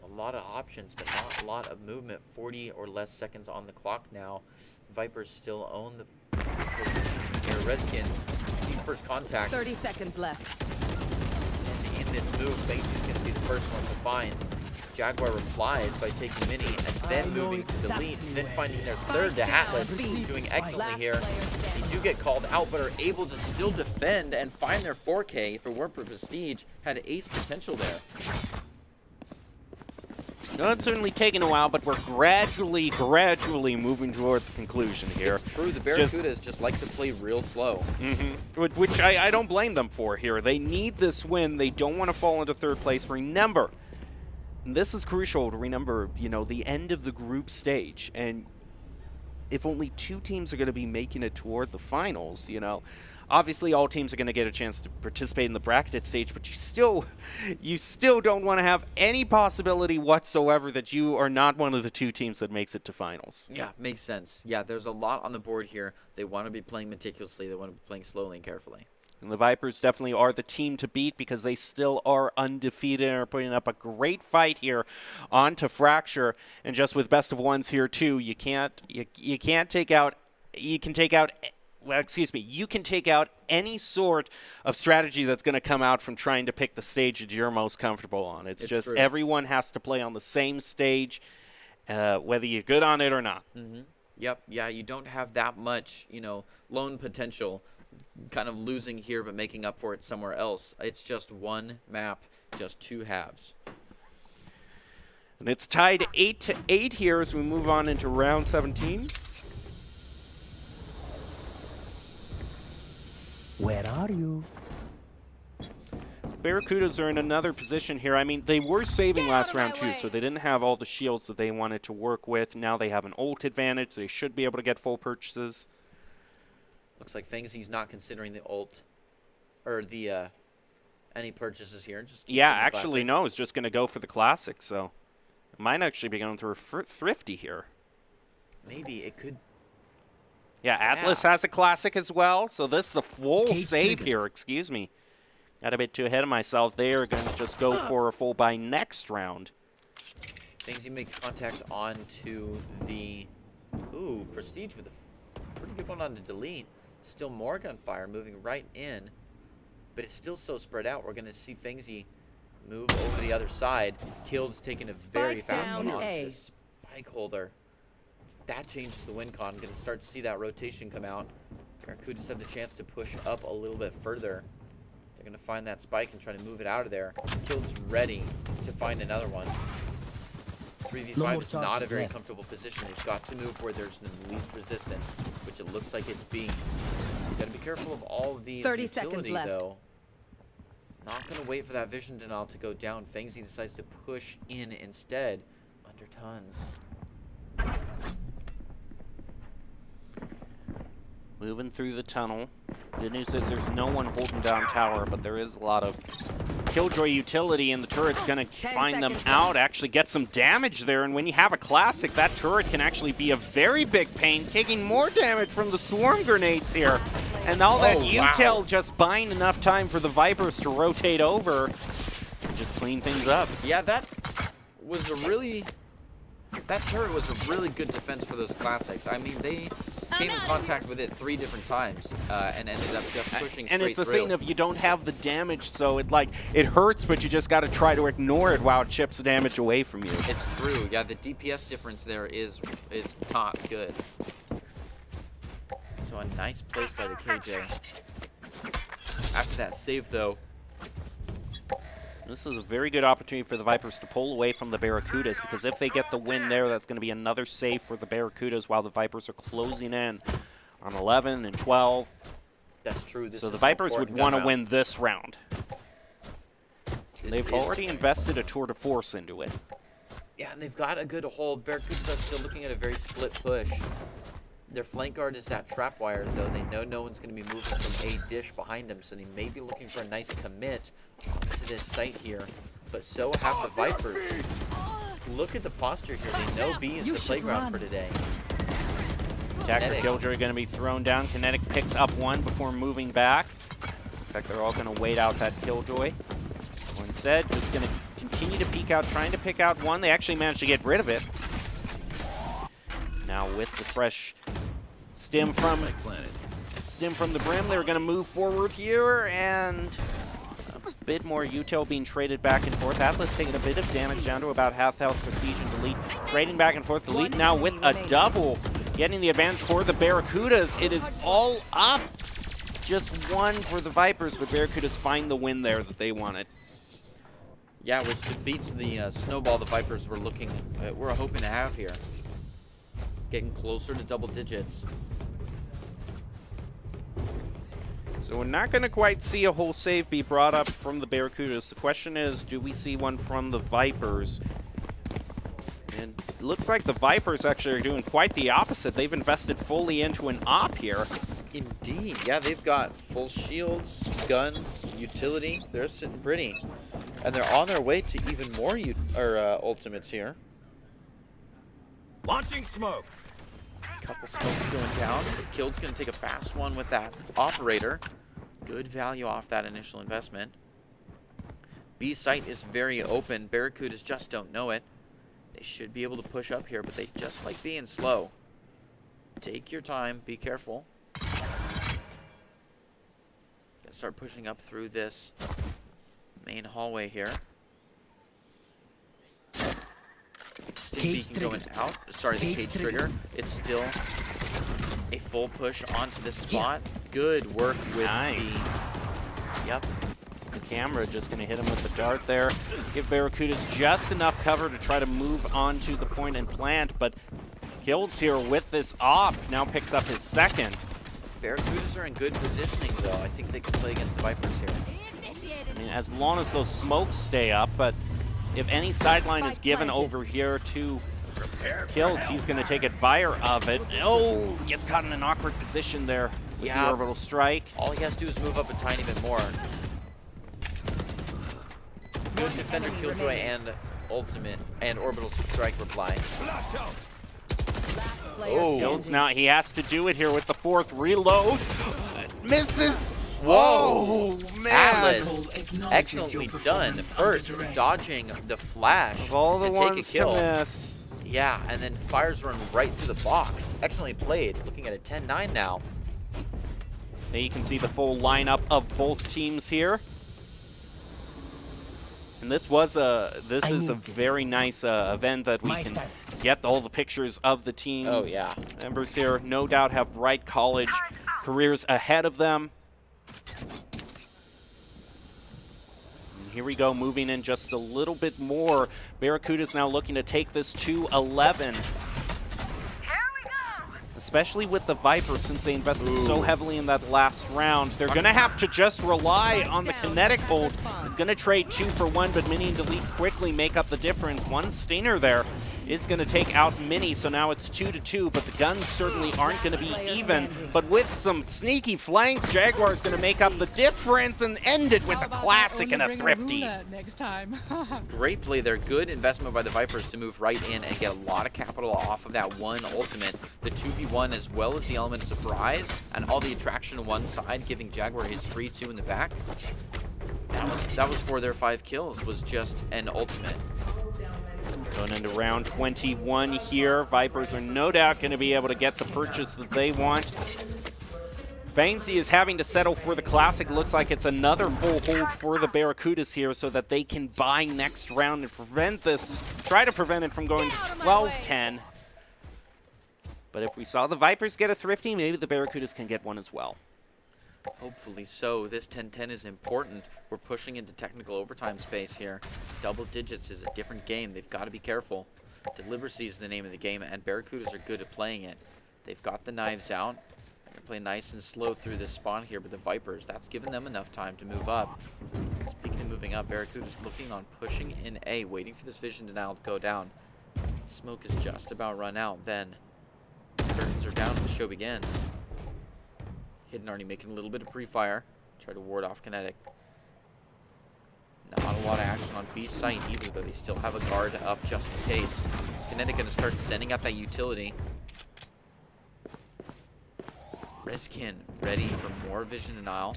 Speaker 3: A lot of options, but not a lot of movement. 40 or less seconds on the clock now. Vipers still own the position here. Redskin sees first contact.
Speaker 6: 30 seconds left.
Speaker 3: Sending in this move. Banksy's going to be the first one to find. Jaguar replies by taking Mini and then moving to delete, then finding their third to Atlas, doing excellently here. They do get called out, but are able to still defend and find their 4K. If it weren't for Prestige, had ace potential there.
Speaker 2: No, it's certainly taken a while, but we're gradually moving toward the conclusion here.
Speaker 3: It's true, the Barracudas just like to play real slow.
Speaker 2: Which I don't blame them for here. They need this win. They don't want to fall into third place. Remember, and this is crucial to remember, you know, the end of the group stage. And if only 2 teams are going to be making it toward the finals, you know, obviously all teams are going to get a chance to participate in the bracket stage, but you still don't want to have any possibility whatsoever that you are not one of the 2 teams that makes it to finals.
Speaker 3: Yeah, makes sense. Yeah, there's a lot on the board here. They want to be playing meticulously. They want to be playing slowly and carefully.
Speaker 2: And the Vipers definitely are the team to beat because they still are undefeated and are putting up a great fight here onto Fracture. And just with best of ones here too, you can take out any sort of strategy that's going to come out from trying to pick the stage that you're most comfortable on. It's just true. Everyone has to play on the same stage, whether you're good on it or not.
Speaker 3: Yep. Yeah, you don't have that much, you know, lone potential, kind of losing here but making up for it somewhere else. It's just one map, just 2 halves.
Speaker 2: And it's tied 8-8 here as we move on into round 17.
Speaker 1: Where are you?
Speaker 2: Barracudas are in another position here. I mean, they were saving last round too, so they didn't have all the shields that they wanted to work with. Now they have an ult advantage. They should be able to get full purchases.
Speaker 3: Looks like Fengzi's not considering the ult or the any purchases here. Just
Speaker 2: actually no, it's just going to go for the classic. So it might actually be going through Thrifty here.
Speaker 3: Maybe it could.
Speaker 2: Yeah, Atlas has a classic as well, so this is a full save here. Excuse me. Got a bit too ahead of myself. They are going to just go for a full buy next round.
Speaker 3: Fengzi makes contact onto the... Ooh, Prestige with a pretty good one on the delete. Still more gunfire moving right in, but it's still so spread out. We're going to see Fengzi move over the other side. Killed's taking a very fast one onto the spike holder. That changes the win con. Going to start to see that rotation come out. Barracudas have the chance to push up a little bit further. They're going to find that spike and try to move it out of there. Killed's ready to find another one. 3v5 is not a very comfortable position. It's got to move where there's the least resistance, which it looks like it's being. You've got to be careful of all of these
Speaker 6: 30 seconds left.
Speaker 3: Though. Not going to wait for that vision denial to go down. Fengzi decides to push in instead. Under tons.
Speaker 2: Moving through the tunnel. Good news is there's no one holding down tower, but there is a lot of Killjoy utility, and the turret's going to find them out, actually get some damage there. And when you have a classic, that turret can actually be a very big pain, taking more damage from the swarm grenades here. And all that util just buying enough time for the Vipers to rotate over and just clean things up.
Speaker 3: Yeah, that was a really... That turret was a really good defense for those classics. I mean, they came in contact with it 3 different times and ended up just pushing straight through.
Speaker 2: And it's a thing of you don't have the damage, so it hurts, but you just got to try to ignore it while it chips the damage away from you.
Speaker 3: It's true. Yeah, the DPS difference there is not good. So a nice place by the KJ. After that save, though.
Speaker 2: This is a very good opportunity for the Vipers to pull away from the Barracudas, because if they get the win there, that's going to be another save for the Barracudas while the Vipers are closing in on 11 and 12.
Speaker 3: That's true.
Speaker 2: So the Vipers would want to win this round. They've already invested a tour de force into it.
Speaker 3: Yeah, and they've got a good hold. Barracudas are still looking at a very split push. Their flank guard is that trap wire, though. They know no one's going to be moving from A dish behind them, so they may be looking for a nice commit to this site here. But so have the Vipers. Look at the posture here. They know B is the playground for today.
Speaker 2: Attacker Killjoy going to be thrown down. Kinetic picks up one before moving back. Looks like they're all going to wait out that Killjoy. Or instead, just going to continue to peek out, trying to pick out one. They actually managed to get rid of it. Now with the fresh stim from the brim, they're going to move forward here, and bit more util being traded back and forth. Atlas taking a bit of damage down to about half health. Prestige and Delete trading back and forth. Delete now with a double, getting the advantage for the Barracudas. It is all up. Just one for the Vipers, but Barracudas find the win there that they wanted.
Speaker 3: Yeah, which defeats the snowball the Vipers were hoping to have here. Getting closer to double digits.
Speaker 2: So we're not going to quite see a whole save be brought up from the Barracudas. The question is, do we see one from the Vipers? And it looks like the Vipers actually are doing quite the opposite. They've invested fully into an op here.
Speaker 3: Indeed. Yeah, they've got full shields, guns, utility. They're sitting pretty. And they're on their way to even more ultimates here.
Speaker 1: Launching smoke.
Speaker 3: Couple smokes going down. Killed's going to take a fast one with that operator. Good value off that initial investment. B site is very open. Barracudas just don't know it. They should be able to push up here, but they just like being slow. Take your time. Be careful. Gonna start pushing up through this main hallway here. Stim beacon going out. Sorry, the cage trigger. It's still a full push onto this spot. Good work with
Speaker 2: Nice.
Speaker 3: Yep.
Speaker 2: The camera just going to hit him with the dart there. Give Barracudas just enough cover to try to move on to the point and plant, but Killed's here with this op. Now picks up his second.
Speaker 3: Barracudas are in good positioning, though. I think they can play against the Vipers here.
Speaker 2: I mean, as long as those smokes stay up, but if any sideline is given over here to Killed's, he's going to take advantage of it. Oh, gets caught in an awkward position there with the orbital strike.
Speaker 3: All he has to do is move up a tiny bit more. Good defender killjoy and ultimate and orbital strike reply.
Speaker 6: Oh,
Speaker 2: Killed's now, he has to do it here with the fourth reload. Misses. Whoa, man.
Speaker 3: Atlas, excellently done. First, dodging the flash
Speaker 2: Of all the
Speaker 3: to
Speaker 2: ones
Speaker 3: take a kill.
Speaker 2: to miss.
Speaker 3: Yeah, and then fires run right through the box. Excellently played. Looking at a 10-9 now.
Speaker 2: There you can see the full lineup of both teams here. And this is a very nice event that we can get all the pictures of the team.
Speaker 3: Oh, yeah.
Speaker 2: Members here no doubt have bright college careers ahead of them. And here we go, moving in just a little bit more. Barracuda's now looking to take this to 11. Especially with the Viper, since they invested so heavily in that last round. They're going to have to just rely on the kinetic hold. It's going to trade 2 for 1, but Mini and Delete quickly make up the difference. One stinger there is going to take out Mini, so now it's 2-2, but the guns certainly aren't going to be even. But with some sneaky flanks, Jaguar is going to make up the difference and end it with a classic and a thrifty.
Speaker 6: Next time.
Speaker 3: Great play there. Good investment by the Vipers to move right in and get a lot of capital off of that one ultimate. The 2v1 as well as the element of surprise and all the attraction on one side, giving Jaguar his free 2 in the back. That was for their 5 kills, was just an ultimate.
Speaker 2: Going into round 21 here. Vipers are no doubt going to be able to get the purchase that they want. Banksy is having to settle for the classic. Looks like it's another full hold for the Barracudas here so that they can buy next round and try to prevent it from going to 12-10. But if we saw the Vipers get a thrifty, maybe the Barracudas can get one as well.
Speaker 3: Hopefully so. This 10-10 is important. We're pushing into technical overtime space here. Double digits is a different game. They've got to be careful. Deliberacy is the name of the game, and Barracudas are good at playing it. They've got the knives out. They're going to play nice and slow through this spawn here, but the Vipers, that's given them enough time to move up. Speaking of moving up, Barracudas looking on pushing in A, waiting for this vision denial to go down. Smoke is just about run out. Then curtains are down and the show begins. Hidden already making a little bit of pre-fire. Try to ward off Kinetic. Not a lot of action on B site either, though they still have a guard up just in case. Kinetic going to start sending out that utility. Riskin ready for more vision denial.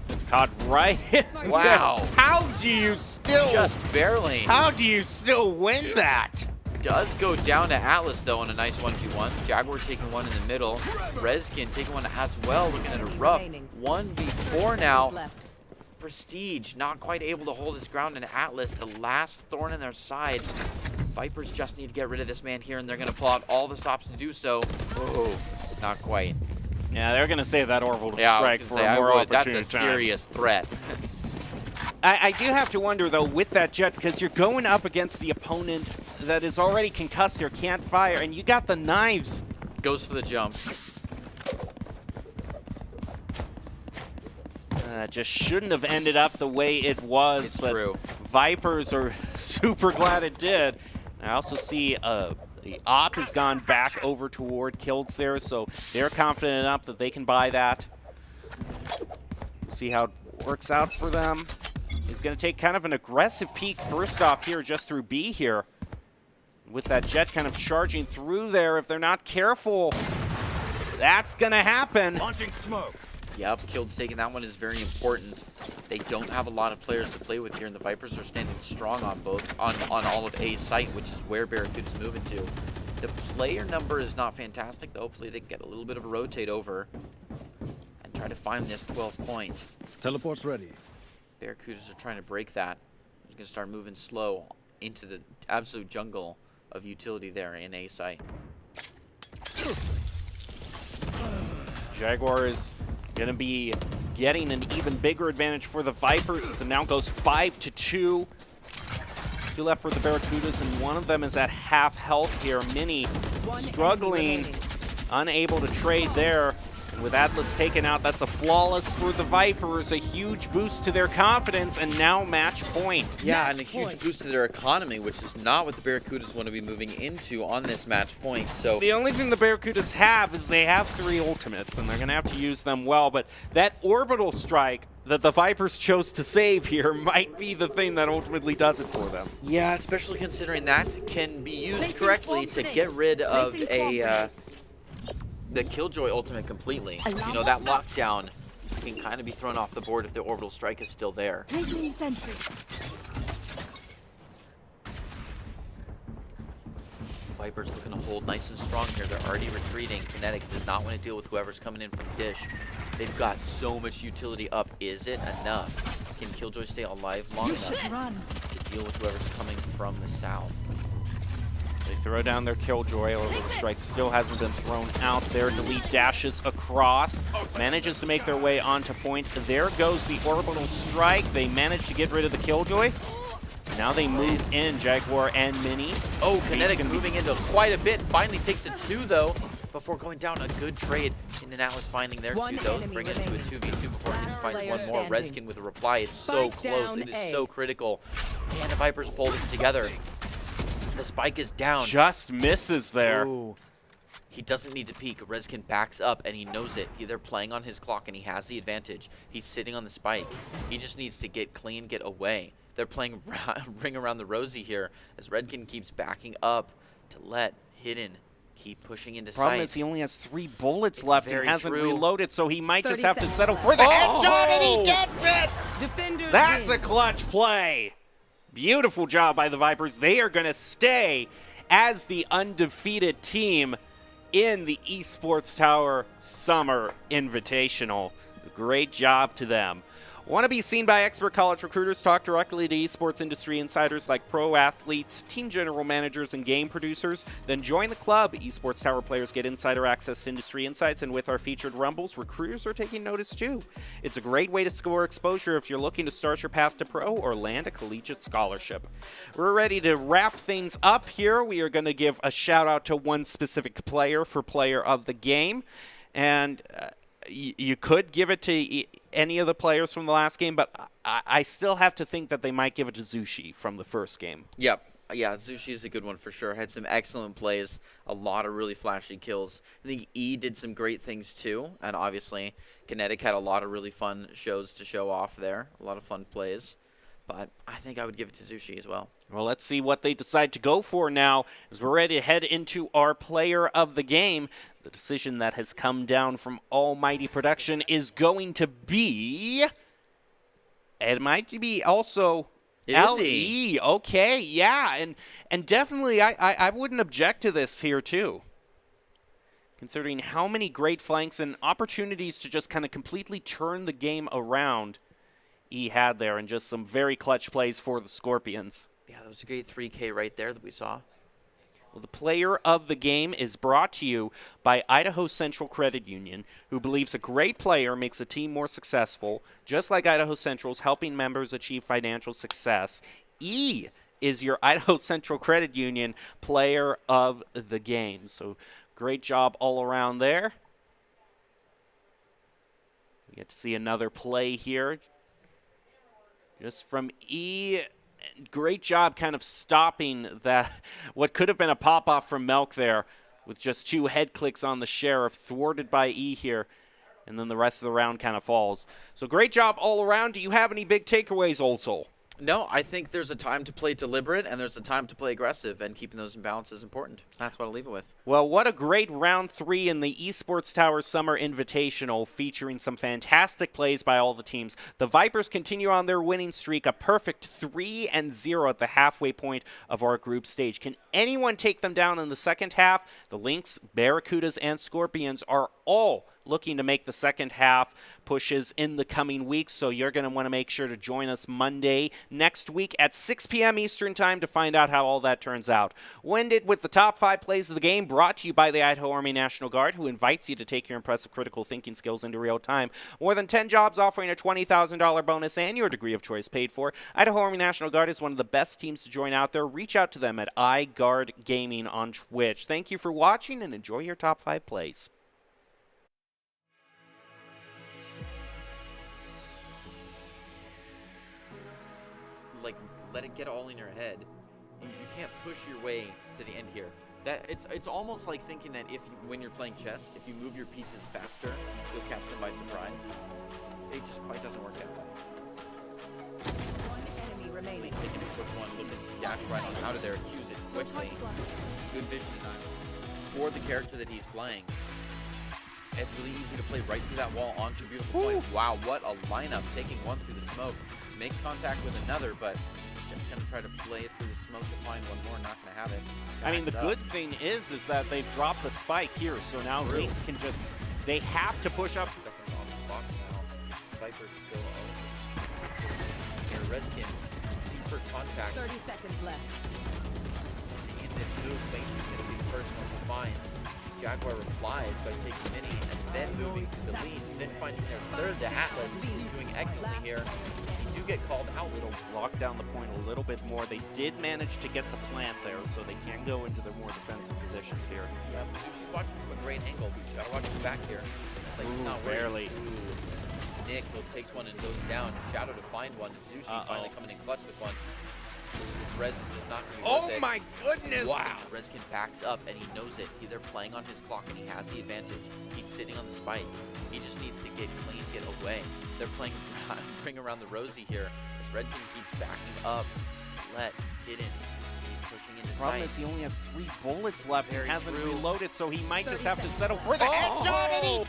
Speaker 2: It's caught right in.
Speaker 3: Wow.
Speaker 2: How do you still...
Speaker 3: Just barely.
Speaker 2: How do you still win that?
Speaker 3: does go down to Atlas, though, on a nice 1v1. Jaguar taking one in the middle. Rezkin taking one as well, looking at a rough 1v4 now.
Speaker 6: Left.
Speaker 3: Prestige not quite able to hold his ground in Atlas, the last thorn in their side. Vipers just need to get rid of this man here, and they're going to pull out all the stops to do so. Oh, not quite.
Speaker 2: Yeah, they're going to save that orbital
Speaker 3: Yeah,
Speaker 2: strike for a more opportune
Speaker 3: that's a
Speaker 2: time.
Speaker 3: serious threat.
Speaker 2: I do have to wonder, though, with that Jet, because you're going up against the opponent that is already concussed or can't fire, and you got the knives.
Speaker 3: Goes for the jump.
Speaker 2: Just shouldn't have ended up the way it was,
Speaker 3: It's
Speaker 2: but
Speaker 3: true.
Speaker 2: Vipers are super glad it did. I also see the op has gone back over toward Kills there, so they're confident enough that they can buy that. We'll see how it works out for them. He's going to take kind of an aggressive peek first off here just through B here. With that Jet kind of charging through there, if they're not careful, that's going to happen.
Speaker 4: Launching smoke.
Speaker 3: Yep, Kills taking that one is very important. They don't have a lot of players to play with here, and the Vipers are standing strong on on all of A's site, which is where Barracuda is moving to. The player number is not fantastic, though. Hopefully they can get a little bit of a rotate over and try to find this 12 points.
Speaker 4: Teleport's ready.
Speaker 3: Barracudas are trying to break that. They're going to start moving slow into the absolute jungle of utility there in A site.
Speaker 2: Jaguar is going to be getting an even bigger advantage for the Vipers as it now goes 5-2. 2 left for the Barracudas, and one of them is at half health here. Mini struggling, unable to trade there. And with Atlas taken out, that's a flawless for the Vipers, a huge boost to their confidence, and now match point.
Speaker 3: Yeah, and a huge boost to their economy, which is not what the Barracudas want to be moving into on this match point. So
Speaker 2: The only thing the Barracudas have is they have 3 ultimates, and they're going to have to use them well, but that orbital strike that the Vipers chose to save here might be the thing that ultimately does it for them.
Speaker 3: yeah, especially considering that can be used
Speaker 6: Placing
Speaker 3: correctly
Speaker 6: swamp
Speaker 3: to
Speaker 6: grenade.
Speaker 3: get rid of
Speaker 6: Placing swamp grenade.
Speaker 3: the Killjoy ultimate completely.
Speaker 6: Alarm
Speaker 3: You know, that
Speaker 6: bot
Speaker 3: lockdown can kind of be thrown off the board if the orbital strike is still there.
Speaker 6: Placing sentry.
Speaker 3: Vipers looking to hold nice and strong here. They're already retreating. Kinetic does not want to deal with whoever's coming in from Dish. They've got so much utility up. Is it enough? Can Killjoy stay alive long enough
Speaker 6: Run.
Speaker 3: to deal with whoever's coming from the south?
Speaker 2: They throw down their Killjoy. Orbital strike still hasn't been thrown out there. Delete dashes across. Manages to make their way onto point. There goes the orbital strike. They manage to get rid of the Killjoy. Now they move in, Jaguar and Mini.
Speaker 3: Oh, Kinetic
Speaker 2: gonna be-
Speaker 3: moving into quite a bit. Finally takes a 2, though, before going down a good trade. And Atlas finding their 2,
Speaker 6: One
Speaker 3: though.
Speaker 6: enemy
Speaker 3: Bring it into a
Speaker 6: remaining.
Speaker 3: 2v2 before he
Speaker 6: Last
Speaker 3: finds
Speaker 6: player
Speaker 3: one more.
Speaker 6: standing.
Speaker 3: Redskin with a reply. It's so
Speaker 6: Spike
Speaker 3: close.
Speaker 6: down
Speaker 3: It is
Speaker 6: A.
Speaker 3: so critical. And the Vipers pull this together. The spike is down.
Speaker 2: Just misses there.
Speaker 3: Ooh. He doesn't need to peek. Rezkin backs up, and he knows it. They're playing on his clock, and he has the advantage. He's sitting on the spike. He just needs to get clean, get away. They're playing Ring Around the Rosie here as Redkin keeps backing up to let Hidden keep pushing into
Speaker 2: Problem
Speaker 3: sight.
Speaker 2: is he only has 3 bullets
Speaker 3: It's
Speaker 2: left and
Speaker 3: very
Speaker 2: hasn't
Speaker 3: true.
Speaker 2: reloaded, so he might just
Speaker 6: 30
Speaker 2: have to
Speaker 6: seconds
Speaker 2: settle for the headshot, and he gets it!
Speaker 6: Defenders
Speaker 2: That's a
Speaker 6: win.
Speaker 2: clutch play. Beautiful job by the Vipers. They are going to stay as the undefeated team in the Esports Tower Summer Invitational. Great job to them. Want to be seen by expert college recruiters? Talk directly to esports industry insiders like pro athletes, team general managers, and game producers? Then join the club. Esports Tower players get insider access to industry insights, and with our featured Rumbles, recruiters are taking notice too. It's a great way to score exposure if you're looking to start your path to pro or land a collegiate scholarship. We're ready to wrap things up here. We are going to give a shout out to one specific player for player of the game. And you could give it to any of the players from the last game, but I still have to think that they might give it to Zushi from the first game.
Speaker 3: Yep. Yeah, Zushi is a good one for sure. Had some excellent plays, a lot of really flashy kills. I think E did some great things too, and obviously Kinetic had a lot of really fun shows to show off there, a lot of fun plays. But I think I would give it to Zushi as well.
Speaker 2: Well, let's see what they decide to go for now as we're ready to head into our player of the game. The decision that has come down from Almighty Production is going to be... It might be also LE, okay, yeah, and definitely I wouldn't object to this here too. Considering how many great flanks and opportunities to just kind of completely turn the game around E had there, and just some very clutch plays for the Scorpions.
Speaker 3: Yeah, that was a great 3K right there that we saw.
Speaker 2: Well, the player of the game is brought to you by Idaho Central Credit Union, who believes a great player makes a team more successful, just like Idaho Central's helping members achieve financial success. E is your Idaho Central Credit Union player of the game. So great job all around there. We get to see another play here. Just from E. Great job kind of stopping that, what could have been a pop-off from Melk there, with just 2 head clicks on the Sheriff, thwarted by E here, and then the rest of the round kind of falls. So great job all around. Do you have any big takeaways, Old Soul?
Speaker 3: No, I think there's a time to play deliberate and there's a time to play aggressive, and keeping those in balance is important. That's what I'll leave it with.
Speaker 2: Well, what a great round 3 in the Esports Tower Summer Invitational, featuring some fantastic plays by all the teams. The Vipers continue on their winning streak, a perfect 3-0 at the halfway point of our group stage. Can anyone take them down in the second half? The Lynx, Barracudas, and Scorpions are all looking to make the second half pushes in the coming weeks, so you're going to want to make sure to join us Monday next week at 6 p.m. Eastern Time to find out how all that turns out. We'll end it with the top 5 plays of the game, brought to you by the Idaho Army National Guard, who invites you to take your impressive critical thinking skills into real time. More than 10 jobs offering a $20,000 bonus and your degree of choice paid for. Idaho Army National Guard is one of the best teams to join out there. Reach out to them at iGuard Gaming on Twitch. Thank you for watching, and enjoy your top 5 plays.
Speaker 3: Like, let it get all in your head. You can't push your way to the end here. That it's almost like thinking that when you're playing chess, if you move your pieces faster, you'll catch them by surprise. It just quite doesn't work that way.
Speaker 6: One enemy remaining.
Speaker 3: Taking a quick one, look at dash right on out of there, use it quickly. Good vision design for the character that he's playing. It's really easy to play right through that wall onto a beautiful point. Wow, what a lineup! Taking one through the smoke. Makes contact with another, but just going to try to play it through the smoke to find one more. Not going to have it.
Speaker 2: I mean, the good thing is that they've dropped the spike here, so now Lynx can just, they have to push up.
Speaker 3: Second on the box now. Viper's still on. Here, Redskin, see first contact.
Speaker 6: 30 seconds left.
Speaker 3: In this move, Lynx is going to be the first one to find. Jaguar replies by taking minis and then moving to the lead, then finding their third. The Atlas doing excellently here. They do get called out.
Speaker 2: It'll lock down the point a little bit more. They did manage to get the plant there, so they can go into their more defensive positions here.
Speaker 3: Yeah, Sushi's watching from a great angle, but you gotta watch his back here. It's like he's not
Speaker 2: barely.
Speaker 3: Nick takes one and goes down. Shadow to find one. Zushi finally coming in clutch with one. This Rez is just not going to be worth it.
Speaker 2: My goodness!
Speaker 3: Wow. Rezkin backs up, and he knows it. They're playing on his clock, and he has the advantage. He's sitting on the spike. He just needs to get clean, get away. They're playing bring around the Rosie here. As Redkin keeps backing up. Let get in. Pushing into
Speaker 2: Problem
Speaker 3: sight.
Speaker 2: is he only has 3 bullets left.
Speaker 3: Very
Speaker 2: He hasn't
Speaker 3: true.
Speaker 2: reloaded, so he might just have to settle for the headshot. And he